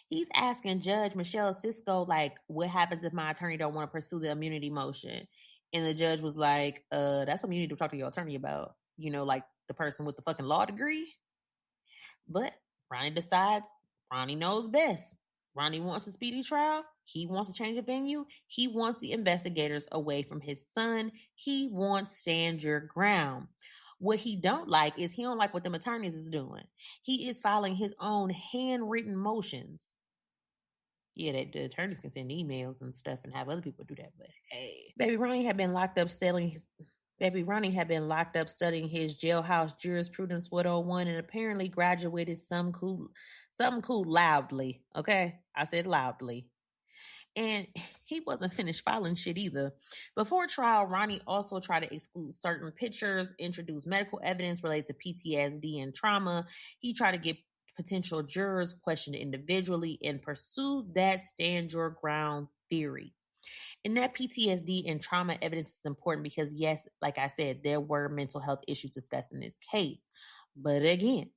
He's asking Judge Michelle Cisco, like, what happens if my attorney don't want to pursue the immunity motion? And the judge was like, that's something you need to talk to your attorney about. Like the person with the fucking law degree. But Ronnie decides Ronnie knows best. Ronnie wants a speedy trial. He wants to change the venue. He wants the investigators away from his son. He wants stand your ground. What he don't like is he don't like what them attorneys is doing. He is filing his own handwritten motions. Yeah, the attorneys can send emails and stuff and have other people do that. But hey, Baby Ronnie had been locked up studying his jailhouse jurisprudence 101 and apparently graduated something cool loudly. Okay, I said loudly. And he wasn't finished filing shit either. Before trial, Ronnie also tried to exclude certain pictures, introduce medical evidence related to PTSD and trauma. He tried to get potential jurors questioned individually and pursue that stand your ground theory. And that PTSD and trauma evidence is important because, yes, like I said, there were mental health issues discussed in this case. But again,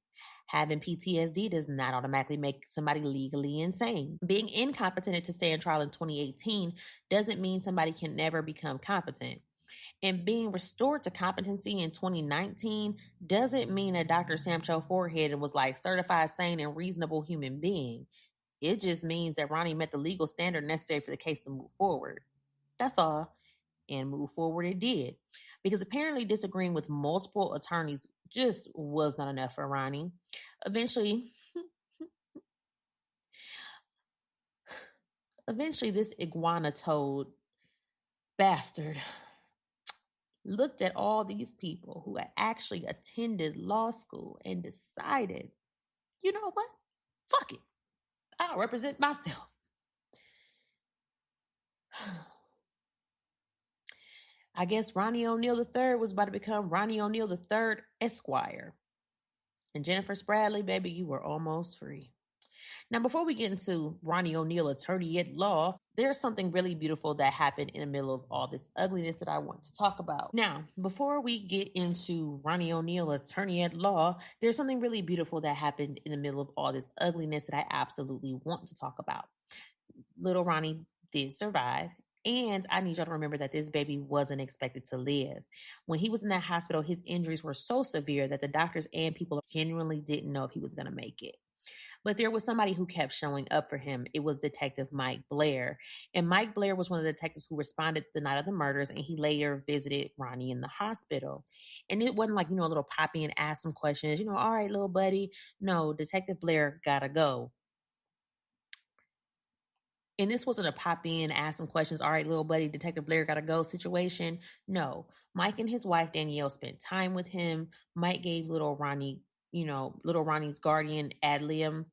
having PTSD does not automatically make somebody legally insane. Being incompetent to stand trial in 2018 doesn't mean somebody can never become competent. And being restored to competency in 2019 doesn't mean that Dr. stamped your forehead and was like certified sane and reasonable human being. It just means that Ronnie met the legal standard necessary for the case to move forward. That's all. And move forward it did. Because apparently disagreeing with multiple attorneys just was not enough for Ronnie. Eventually, this iguana toad bastard looked at all these people who had actually attended law school and decided, you know what? Fuck it. I'll represent myself. I guess Ronnie O'Neal III was about to become Ronnie O'Neal III Esquire. And Jennifer Spradley, baby, you were almost free. Now, before we get into Ronnie O'Neal, attorney at law, there's something really beautiful that happened in the middle of all this ugliness that I want to talk about. Now, before we get into Ronnie O'Neal, attorney at law, there's something really beautiful that happened in the middle of all this ugliness that I absolutely want to talk about. Little Ronnie did survive. And I need y'all to remember that this baby wasn't expected to live. When he was in that hospital, his injuries were so severe that the doctors and people genuinely didn't know if he was going to make it. But there was somebody who kept showing up for him. It was Detective Mike Blair. And Mike Blair was one of the detectives who responded the night of the murders, and he later visited Ronnie in the hospital. And it wasn't like, a little poppy and ask some questions, all right, little buddy. No, Detective Blair gotta go. And this wasn't a pop in, ask some questions, all right, little buddy, Detective Blair gotta go situation. No, Mike and his wife, Danielle, spent time with him. Mike gave little Ronnie, little Ronnie's guardian, ad litem.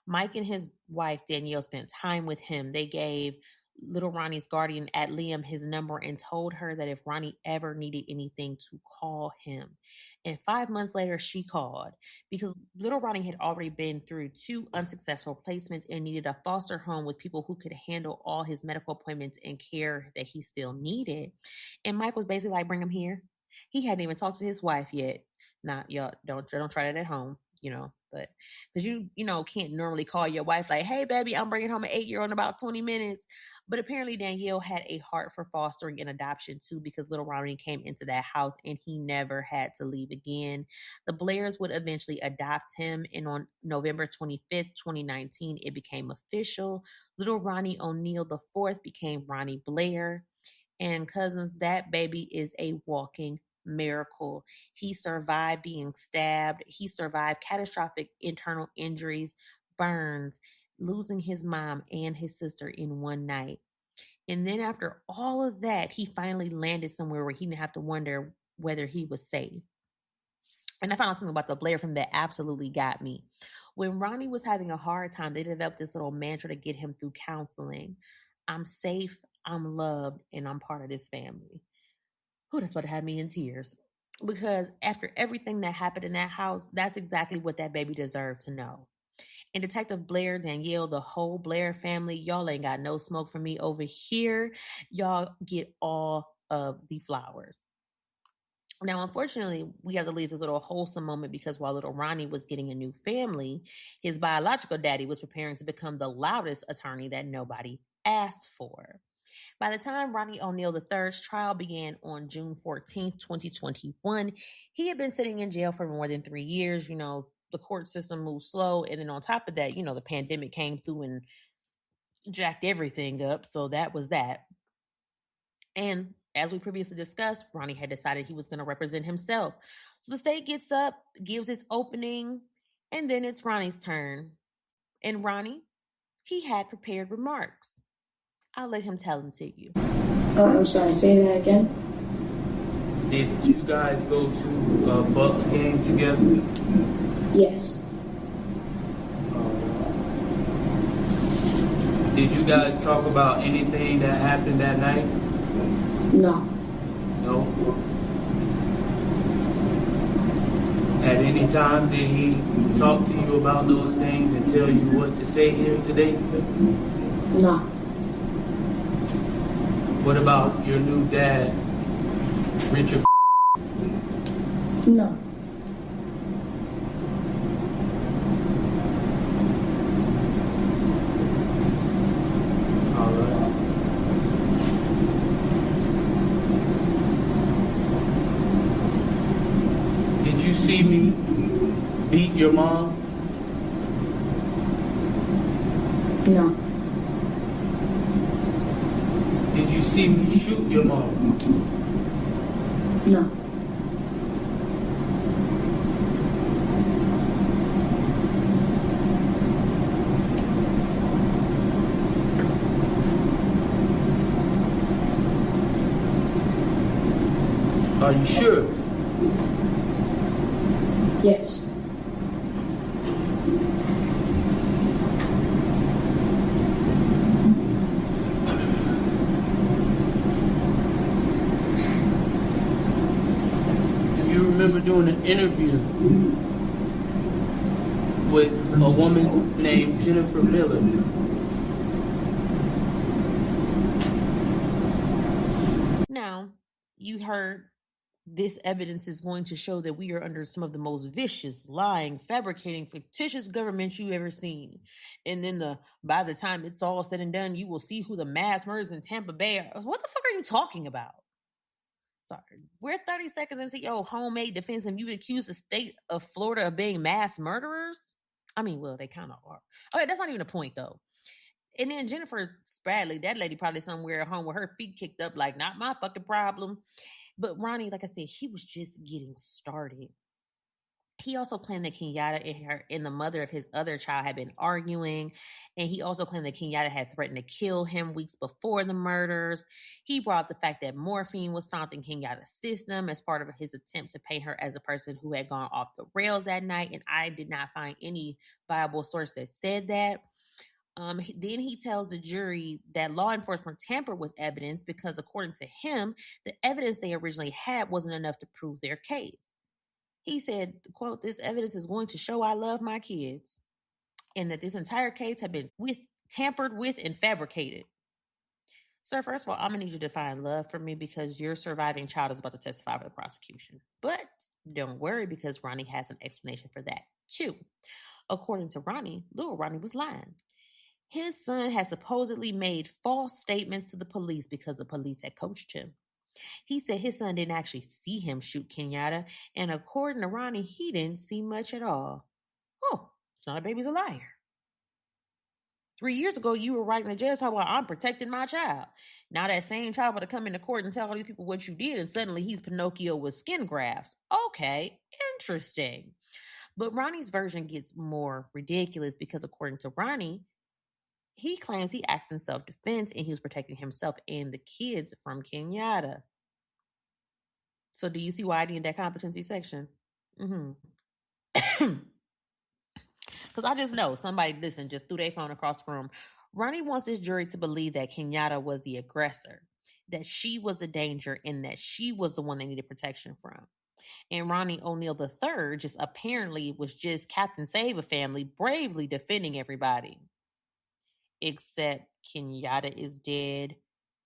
Mike and his wife, Danielle, spent time with him. They gave little Ronnie's guardian, ad litem, his number and told her that if Ronnie ever needed anything to call him. And 5 months later, she called because little Ronnie had already been through 2 unsuccessful placements and needed a foster home with people who could handle all his medical appointments and care that he still needed. And Mike was basically like, bring him here. He hadn't even talked to his wife yet. Nah, y'all don't try that at home, but because you can't normally call your wife like, hey, baby, I'm bringing home an 8-year-old in about 20 minutes. But apparently Danielle had a heart for fostering and adoption too, because little Ronnie came into that house and he never had to leave again. The Blairs would eventually adopt him. And on November 25th, 2019, it became official. Little Ronnie O'Neal IV became Ronnie Blair. And cousins, that baby is a walking miracle. He survived being stabbed. He survived catastrophic internal injuries, burns, losing his mom and his sister in one night. And then after all of that, he finally landed somewhere where he didn't have to wonder whether he was safe. And I found out something about the Blair film that absolutely got me. When Ronnie was having a hard time, they developed this little mantra to get him through counseling. I'm safe, I'm loved, and I'm part of this family. That's what had me in tears. Because after everything that happened in that house, that's exactly what that baby deserved to know. And Detective Blair, Danielle, the whole Blair family, y'all ain't got no smoke for me over here. Y'all get all of the flowers. Now, unfortunately, we have to leave this little wholesome moment because while little Ronnie was getting a new family, his biological daddy was preparing to become the loudest attorney that nobody asked for. By the time Ronnie O'Neal III's trial began on June 14th, 2021, he had been sitting in jail for more than 3 years. You know, the court system moved slow. And then on top of that, you know, the pandemic came through and jacked everything up. So that was that. And as we previously discussed, Ronnie had decided he was going to represent himself. So the state gets up, gives its opening, and then it's Ronnie's turn. And Ronnie, he had prepared remarks. I'll let him tell them to you. Oh, I'm sorry, say that again. Did you guys go to a Bucks game together? Yes. Did you guys talk about anything that happened that night? No. No? At any time, did he talk to you about those things and tell you what to say here today? No. What about your new dad, Richard? No. All right. Did you see me beat your mom? No. Did you see me shoot your mom? No. Are you sure? Yes. You remember doing an interview with a woman named Jennifer Miller? Now, you heard this evidence is going to show that we are under some of the most vicious, lying, fabricating, fictitious governments you've ever seen. And then by the time it's all said and done, you will see who the mass murders in Tampa Bay are. What the fuck are you talking about? Sorry. We're 30 seconds into your homemade defense and you accuse the state of Florida of being mass murderers? I mean, well, they kind of are. Okay, that's not even the point, though. And then Jennifer Spradley, that lady probably somewhere at home with her feet kicked up like, not my fucking problem. But Ronnie, like I said, he was just getting started. He also claimed that Kenyatta and the mother of his other child had been arguing. And he also claimed that Kenyatta had threatened to kill him weeks before the murders. He brought up the fact that morphine was found in Kenyatta's system as part of his attempt to paint her as a person who had gone off the rails that night. And I did not find any viable source that said that. Then he tells the jury that law enforcement tampered with evidence because, according to him, the evidence they originally had wasn't enough to prove their case. He said, quote, "This evidence is going to show I love my kids," and that this entire case had been tampered with and fabricated. Sir, first of all, I'm going to need you to define love for me because your surviving child is about to testify for the prosecution. But don't worry, because Ronnie has an explanation for that, too. According to Ronnie, little Ronnie was lying. His son had supposedly made false statements to the police because the police had coached him. He said his son didn't actually see him shoot Kenyatta, and according to Ronnie, he didn't see much at all. Oh, it's not a baby's a liar. 3 years ago, you were writing a judge talking about, I'm protecting my child. Now that same child would have come into court and tell all these people what you did, and suddenly he's Pinocchio with skin grafts. Okay, interesting. But Ronnie's version gets more ridiculous because, according to Ronnie, he claims he acts in self-defense and he was protecting himself and the kids from Kenyatta. So do you see why I need that competency section? Because I just know somebody, listen, just threw their phone across the room. Ronnie wants his jury to believe that Kenyatta was the aggressor, that she was the danger, and that she was the one they needed protection from. And Ronnie O'Neal III just apparently was just Captain Save-A-Family, bravely defending everybody. Except Kenyatta is dead,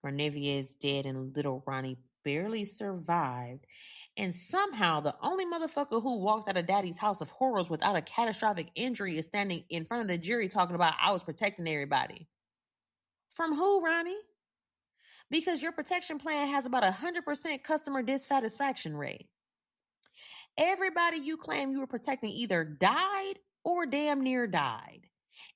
Renevia is dead, and little Ronnie barely survived. And somehow the only motherfucker who walked out of Daddy's house of horrors without a catastrophic injury is standing in front of the jury talking about I was protecting everybody. From who, Ronnie? because your protection plan has about 100% customer dissatisfaction rate. Everybody you claim you were protecting either died or damn near died.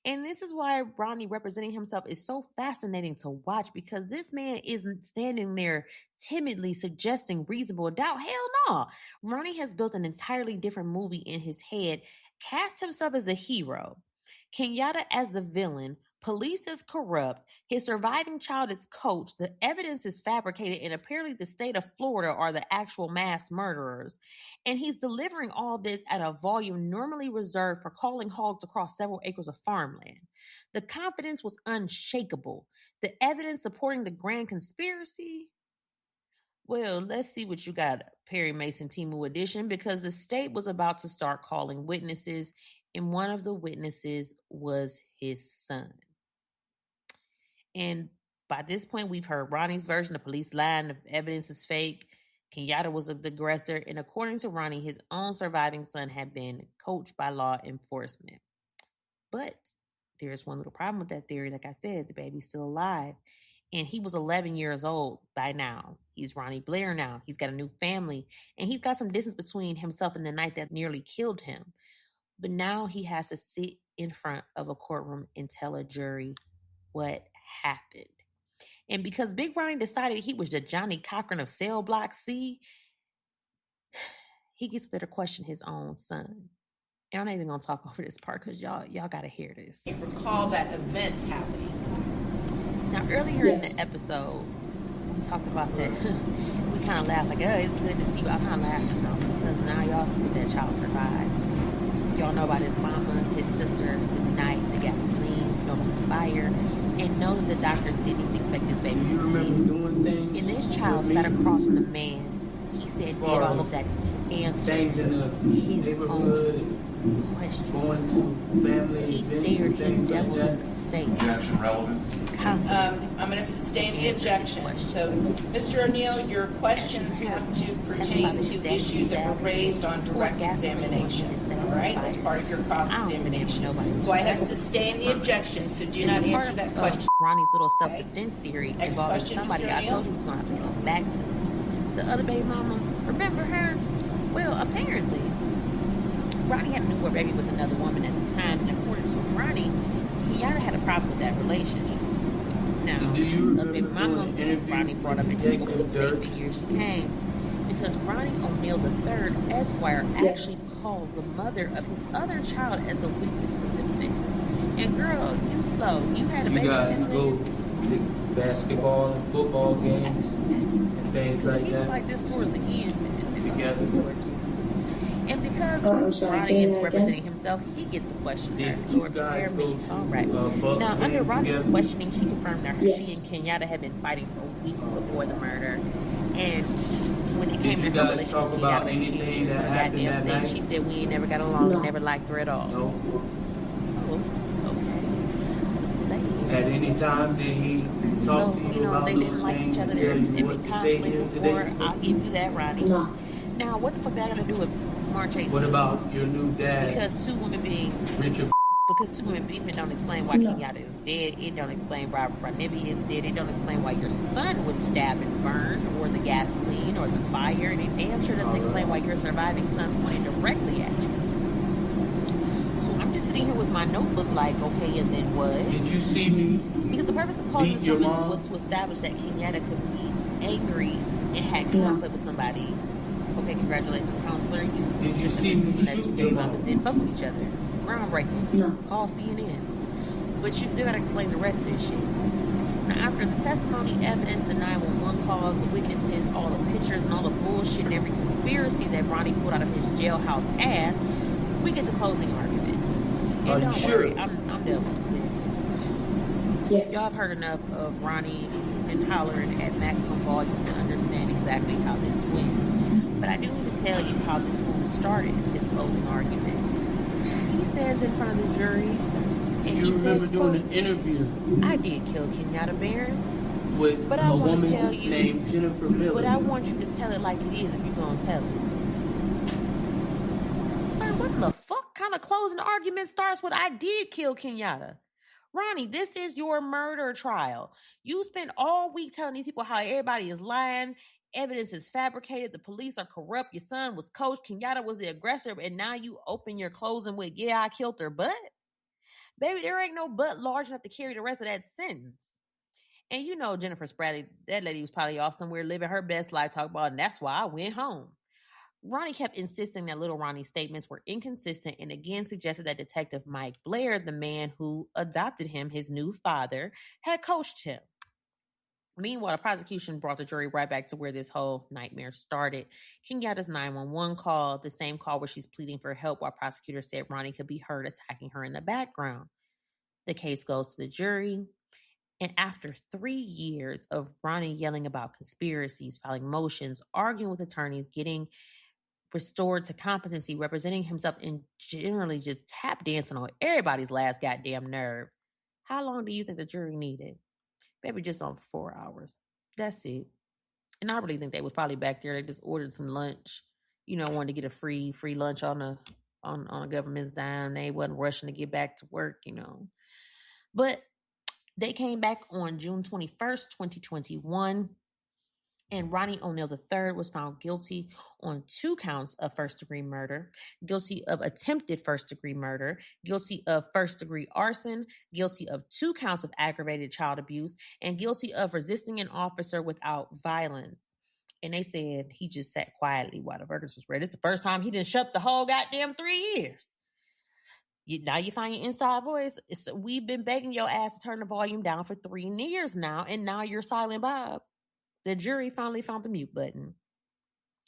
And this is why Ronnie representing himself is so fascinating to watch, because this man isn't standing there timidly suggesting reasonable doubt. Hell no. Ronnie has built an entirely different movie in his head, cast himself as a hero, Kenyatta as the villain, police is corrupt, his surviving child is coached, the evidence is fabricated, and apparently the state of Florida are the actual mass murderers. And he's delivering all this at a volume normally reserved for calling hogs across several acres of farmland. The confidence was unshakable. The evidence supporting the grand conspiracy? Well, let's see what you got, Perry Mason Timu edition, because the state was about to start calling witnesses, and one of the witnesses was his son. And by this point, we've heard Ronnie's version. The police lying, the evidence is fake. Kenyatta was the aggressor, and according to Ronnie, his own surviving son had been coached by law enforcement. But there's one little problem with that theory. Like I said, the baby's still alive. And he was 11 years old by now. He's Ronnie Blair now. He's got a new family. And he's got some distance between himself and the night that nearly killed him. But now he has to sit in front of a courtroom and tell a jury what happened. And because Big Ronnie decided he was the Johnny Cochran of Cell Block C, he gets there to question his own son. And I'm not even going to talk over this part because y'all got to hear this. I recall that event happening. Now, earlier in the episode, we talked about that. We kind of laughed like, oh, it's good to see you. I'm not laughing, though, because now y'all see what that child survived. Y'all know about his mama, his sister, the knife, the gasoline, know about the fire, and know that the doctors didn't even expect this baby to live. And this child sat across from the man. He said did all of that answered his own questions. He stared his devil in the face. Objection relevant. I'm going to sustain the objection. So, Mr. O'Neal, your questions have to pertain to issues that were raised on direct examination, all right, as part of your cross-examination. So I have sustained the objection, so do not answer that question. Ronnie's little self-defense theory involving somebody I told you we were going to have to go back to. The other baby mama, remember her? Well, apparently, Ronnie had a newborn baby with another woman at the time, and according to Ronnie, Kenyatta had a problem with that relationship. Now, the baby mama, Ronnie brought up in his opening statement, here she came, because Ronnie O'Neal III, Esquire, actually calls the mother of his other child as a weakness for defense. And girl, you slow. You had a baby. You guys go to basketball and football games and things like that. Like this towards the end. Together. And because Ronnie is representing himself, he gets to question her. Lord, prepare me. All right. Now, under Ronnie's questioning, she confirmed that she and Kenyatta had been fighting for weeks before the murder. And when it came to her relationship with Kenyatta, she that goddamn thing. She said we ain't never got along and never liked her at all. No. Oh, okay. At any time did he talk to you about they didn't like each other. There didn't be conflict before. I'll give you that, Ronnie. No. Now, what the fuck that got to do with March 18th? What about your new dad? Because two women being Richard. Because two women beefing don't explain why Kenyatta is dead. It don't explain why Ranibi is dead. It don't explain why your son was stabbed and burned, or the gasoline, or the fire. And it damn sure doesn't explain why your surviving son pointed directly at you. So I'm just sitting here with my notebook like, okay, and then what? Did you see me? Because the purpose of calling this movie was to establish that Kenyatta could be angry and had conflict with somebody. Okay, congratulations, counselor. Did you see me that you baby mamas didn't fuck with each other. Groundbreaking. No. Call CNN. But you still gotta explain the rest of this shit. Now, after the testimony, evidence, the 911 calls, the witnesses, all the pictures, and all the bullshit and every conspiracy that Ronnie pulled out of his jailhouse ass, we get to closing arguments. And don't worry, I'm done with this. Yes. Y'all have heard enough of Ronnie and hollering at maximum volume to understand exactly how this went. But I do need to tell you how this fool started his closing argument. He stands in front of the jury and he says, remember doing an interview? I did kill Kenyatta Barron. With a woman named Jennifer Miller. But I want you to tell it like it is if you're going to tell it. Sir, what the fuck kind of closing argument starts with I did kill Kenyatta? Ronnie, this is your murder trial. You spent all week telling these people how everybody is lying. Evidence is fabricated. The police are corrupt. Your son was coached. Kenyatta was the aggressor. And now you open your closing with, yeah, I killed her. But, baby, there ain't no but large enough to carry the rest of that sentence. And you know Jennifer Spradley, that lady was probably off somewhere living her best life, talking about, and that's why I went home. Ronnie kept insisting that little Ronnie's statements were inconsistent and again suggested that Detective Mike Blair, the man who adopted him, his new father, had coached him. Meanwhile, the prosecution brought the jury right back to where this whole nightmare started. Kenyatta's 911 call, the same call where she's pleading for help while prosecutors said Ronnie could be heard attacking her in the background. The case goes to the jury. And after 3 years of Ronnie yelling about conspiracies, filing motions, arguing with attorneys, getting restored to competency, representing himself, and generally just tap dancing on everybody's last goddamn nerve, how long do you think the jury needed? Maybe just on 4 hours. That's it. And I really think they was probably back there. They just ordered some lunch. Wanted to get a free lunch on a government's dime. They wasn't rushing to get back to work, But they came back on June 21st, 2021. And Ronnie O'Neal III was found guilty on 2 counts of first-degree murder, guilty of attempted first-degree murder, guilty of first-degree arson, guilty of 2 counts of aggravated child abuse, and guilty of resisting an officer without violence. And they said he just sat quietly while the verdict was read. It's the first time he didn't shut up the whole goddamn 3 years. Now you find your inside voice. We've been begging your ass to turn the volume down for 3 years now, and now you're Silent Bob. The jury finally found the mute button.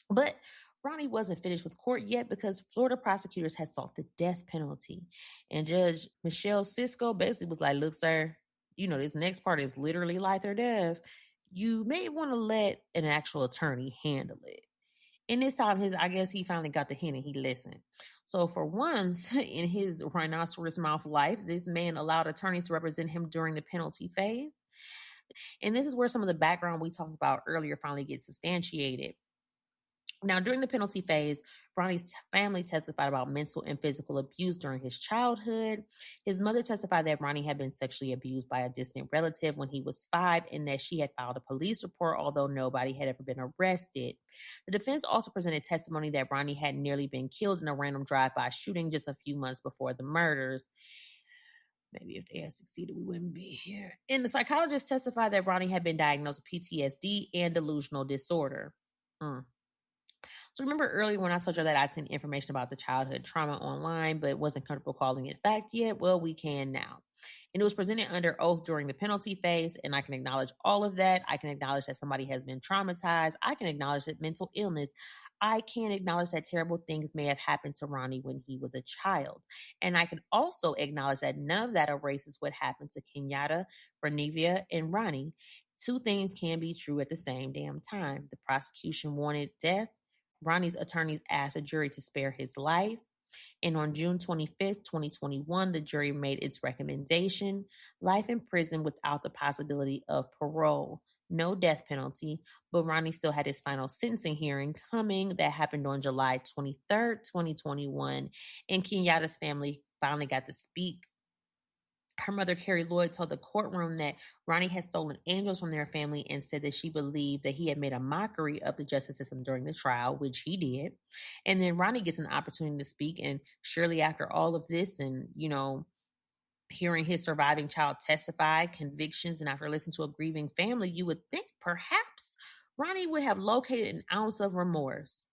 But Ronnie wasn't finished with court yet because Florida prosecutors had sought the death penalty. And Judge Michelle Cisco basically was like, look, sir, this next part is literally life or death. You may want to let an actual attorney handle it. And this time, I guess he finally got the hint and he listened. So for once in his rhinoceros mouth life, this man allowed attorneys to represent him during the penalty phase. And this is where some of the background we talked about earlier finally gets substantiated. Now, during the penalty phase, Ronnie's family testified about mental and physical abuse during his childhood. His mother testified that Ronnie had been sexually abused by a distant relative when he was 5 and that she had filed a police report, although nobody had ever been arrested. The defense also presented testimony that Ronnie had nearly been killed in a random drive-by shooting just a few months before the murders. Maybe if they had succeeded, we wouldn't be here. And the psychologist testified that Ronnie had been diagnosed with PTSD and delusional disorder. So remember earlier when I told you that I'd seen information about the childhood trauma online, but wasn't comfortable calling it fact yet? Well, we can now. And it was presented under oath during the penalty phase, and I can acknowledge all of that. I can acknowledge that somebody has been traumatized. I can acknowledge that mental illness. I can acknowledge that terrible things may have happened to Ronnie when he was a child. And I can also acknowledge that none of that erases what happened to Kenyatta, Renevia, and Ronnie. 2 things can be true at the same damn time. The prosecution wanted death. Ronnie's attorneys asked a jury to spare his life. And on June 25th, 2021, the jury made its recommendation: life in prison without the possibility of parole. No death penalty, but Ronnie still had his final sentencing hearing coming. That happened on July 23rd, 2021, and Kenyatta's family finally got to speak. Her mother, Carrie Lloyd, told the courtroom that Ronnie had stolen angels from their family and said that she believed that he had made a mockery of the justice system during the trial, which he did. And then Ronnie gets an opportunity to speak. And surely after all of this and, hearing his surviving child testify, convictions, and after listening to a grieving family, you would think perhaps Ronnie would have located an ounce of remorse.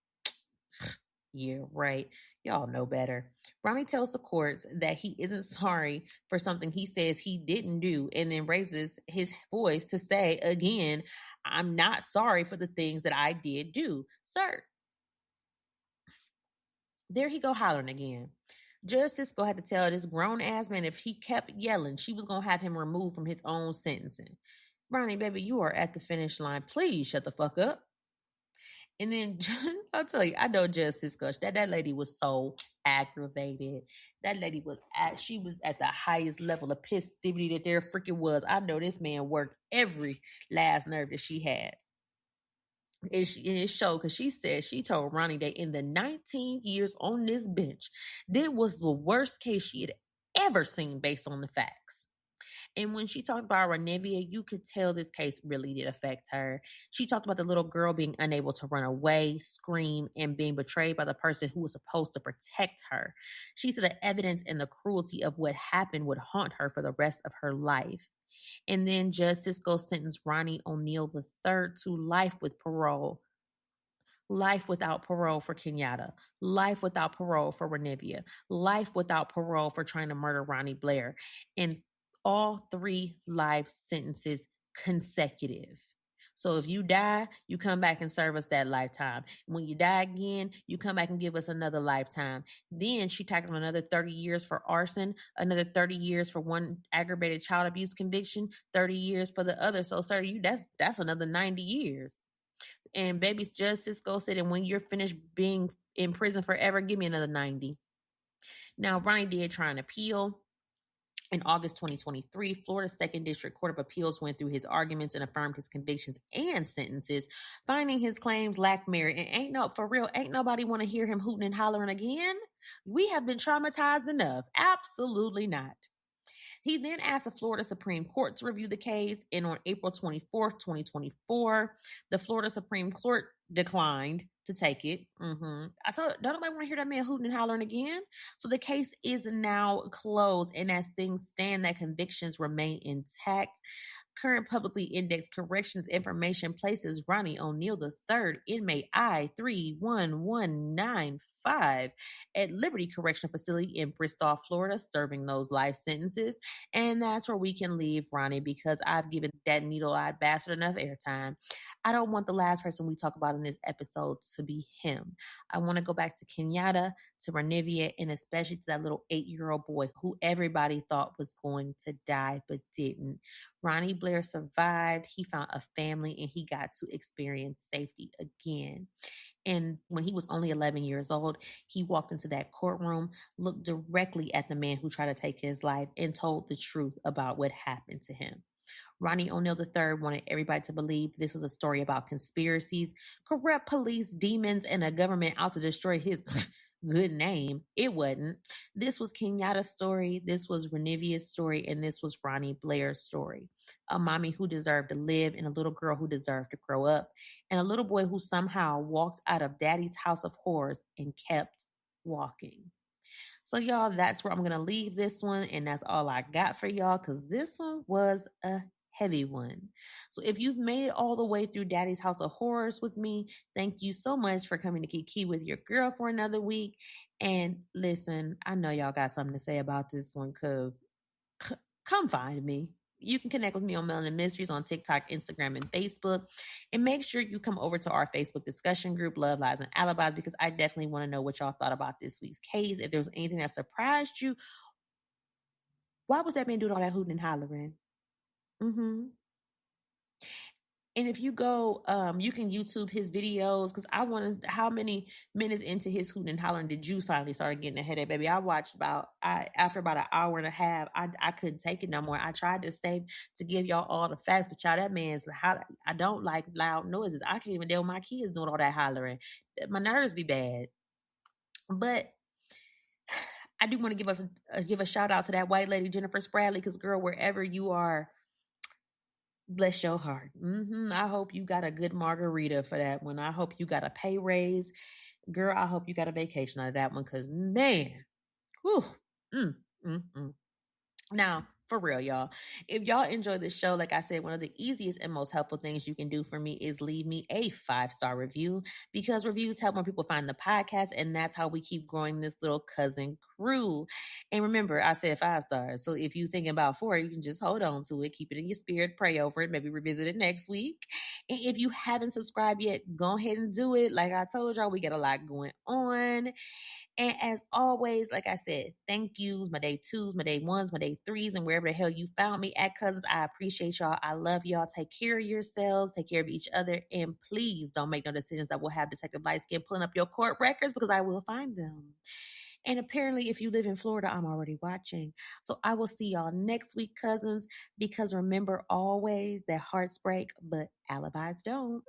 Yeah, right. Y'all know better. Ronnie tells the courts that he isn't sorry for something he says he didn't do, and then raises his voice to say again, I'm not sorry for the things that I did do. Sir. There he go hollering again. Judge Cisco had to tell this grown-ass man if he kept yelling, she was going to have him removed from his own sentencing. Ronnie, baby, you are at the finish line. Please shut the fuck up. And then, I'll tell you, I know Judge Cisco, that lady was so aggravated. That lady she was at the highest level of festivity that there freaking was. I know this man worked every last nerve that she had. And it showed because she told Ronnie that in the 19 years on this bench, that was the worst case she had ever seen based on the facts. And when she talked about Renivia, you could tell this case really did affect her. She talked about the little girl being unable to run away, scream, and being betrayed by the person who was supposed to protect her. She said the evidence and the cruelty of what happened would haunt her for the rest of her life. And then Judge Sisko sentenced Ronnie O'Neal III to life with parole. Life without parole for Kenyatta. Life without parole for Renivia. Life without parole for trying to murder Ronnie Blair. And all 3 life sentences consecutive. So if you die, you come back and serve us that lifetime. When you die again, you come back and give us another lifetime. Then she tacked on another 30 years for arson, another 30 years for one aggravated child abuse conviction, 30 years for the other. So sir, that's another 90 years. And baby Judge Sisko said, and when you're finished being in prison forever, give me another 90. Now, Ronnie did try an appeal. In August 2023, Florida's 2nd District Court of Appeals went through his arguments and affirmed his convictions and sentences, finding his claims lacked merit. And ain't nobody want to hear him hooting and hollering again. We have been traumatized enough. Absolutely not. He then asked the Florida Supreme Court to review the case, and on April 24th, 2024, the Florida Supreme Court declined to take it. I told don't nobody want to hear that man hooting and hollering again. So the case is now closed, and as things stand, that convictions remain intact. Current publicly indexed corrections information places Ronnie O'Neal III, inmate I-31195, at Liberty Correctional Facility in Bristol, Florida, serving those life sentences. And that's where we can leave Ronnie, because I've given that needle-eyed bastard enough airtime. I don't want the last person we talk about in this episode to be him. I want to go back to Kenyatta, to Renivia, and especially to that little 8-year-old boy who everybody thought was going to die but didn't. Ronnie Blair survived. He found a family and he got to experience safety again. And when he was only 11 years old, he walked into that courtroom, looked directly at the man who tried to take his life, and told the truth about what happened to him. Ronnie O'Neal III wanted everybody to believe this was a story about conspiracies, corrupt police, demons, and a government out to destroy his good name. It wasn't. This was Kenyatta's story, this was Renivia's story, and this was Ronnie Blair's story. A mommy who deserved to live, and a little girl who deserved to grow up, and a little boy who somehow walked out of daddy's house of horrors and kept walking. So y'all, that's where I'm going to leave this one, and that's all I got for y'all, because this one was a heavy one. So if you've made it all the way through Daddy's House of Horrors with me, thank you so much for coming to Kiki with your girl for another week. And listen, I know y'all got something to say about this one, because come find me. You can connect with me on Melanin Mysteries on TikTok, Instagram, and Facebook. And make sure you come over to our Facebook discussion group, Love, Lies, and Alibis, because I definitely want to know what y'all thought about this week's case. If there was anything that surprised you, why was that man doing all that hooting and hollering? And if you go, you can YouTube his videos, because I wanted, how many minutes into his hooting and hollering did you finally start getting a headache, baby? I watched after about an hour and a half, I couldn't take it no more. I tried to stay to give y'all all the facts, but y'all, that man's, I don't like loud noises. I can't even deal with my kids doing all that hollering. My nerves be bad. But I do want to give a shout out to that white lady, Jennifer Spradley, because girl, wherever you are, bless your heart. I hope you got a good margarita for that one. I hope you got a pay raise. Girl, I hope you got a vacation out of that one, because man, whew, Now, for real, y'all, if y'all enjoy this show, like I said, one of the easiest and most helpful things you can do for me is leave me a 5-star review, because reviews help more people find the podcast, and that's how we keep growing this little cousin crew. And remember, I said 5 stars, so if you're thinking about 4, you can just hold on to it, keep it in your spirit, pray over it, maybe revisit it next week. And if you haven't subscribed yet, go ahead and do it. Like I told y'all, we got a lot going on. And as always, like I said, thank yous, my day 2s, my day 1s, my day 3s, and wherever the hell you found me at, cousins. I appreciate y'all. I love y'all. Take care of yourselves. Take care of each other. And please don't make no decisions that will have Detective Lightskin pulling up your court records, because I will find them. And apparently, if you live in Florida, I'm already watching. So I will see y'all next week, cousins, because remember always that hearts break, but alibis don't.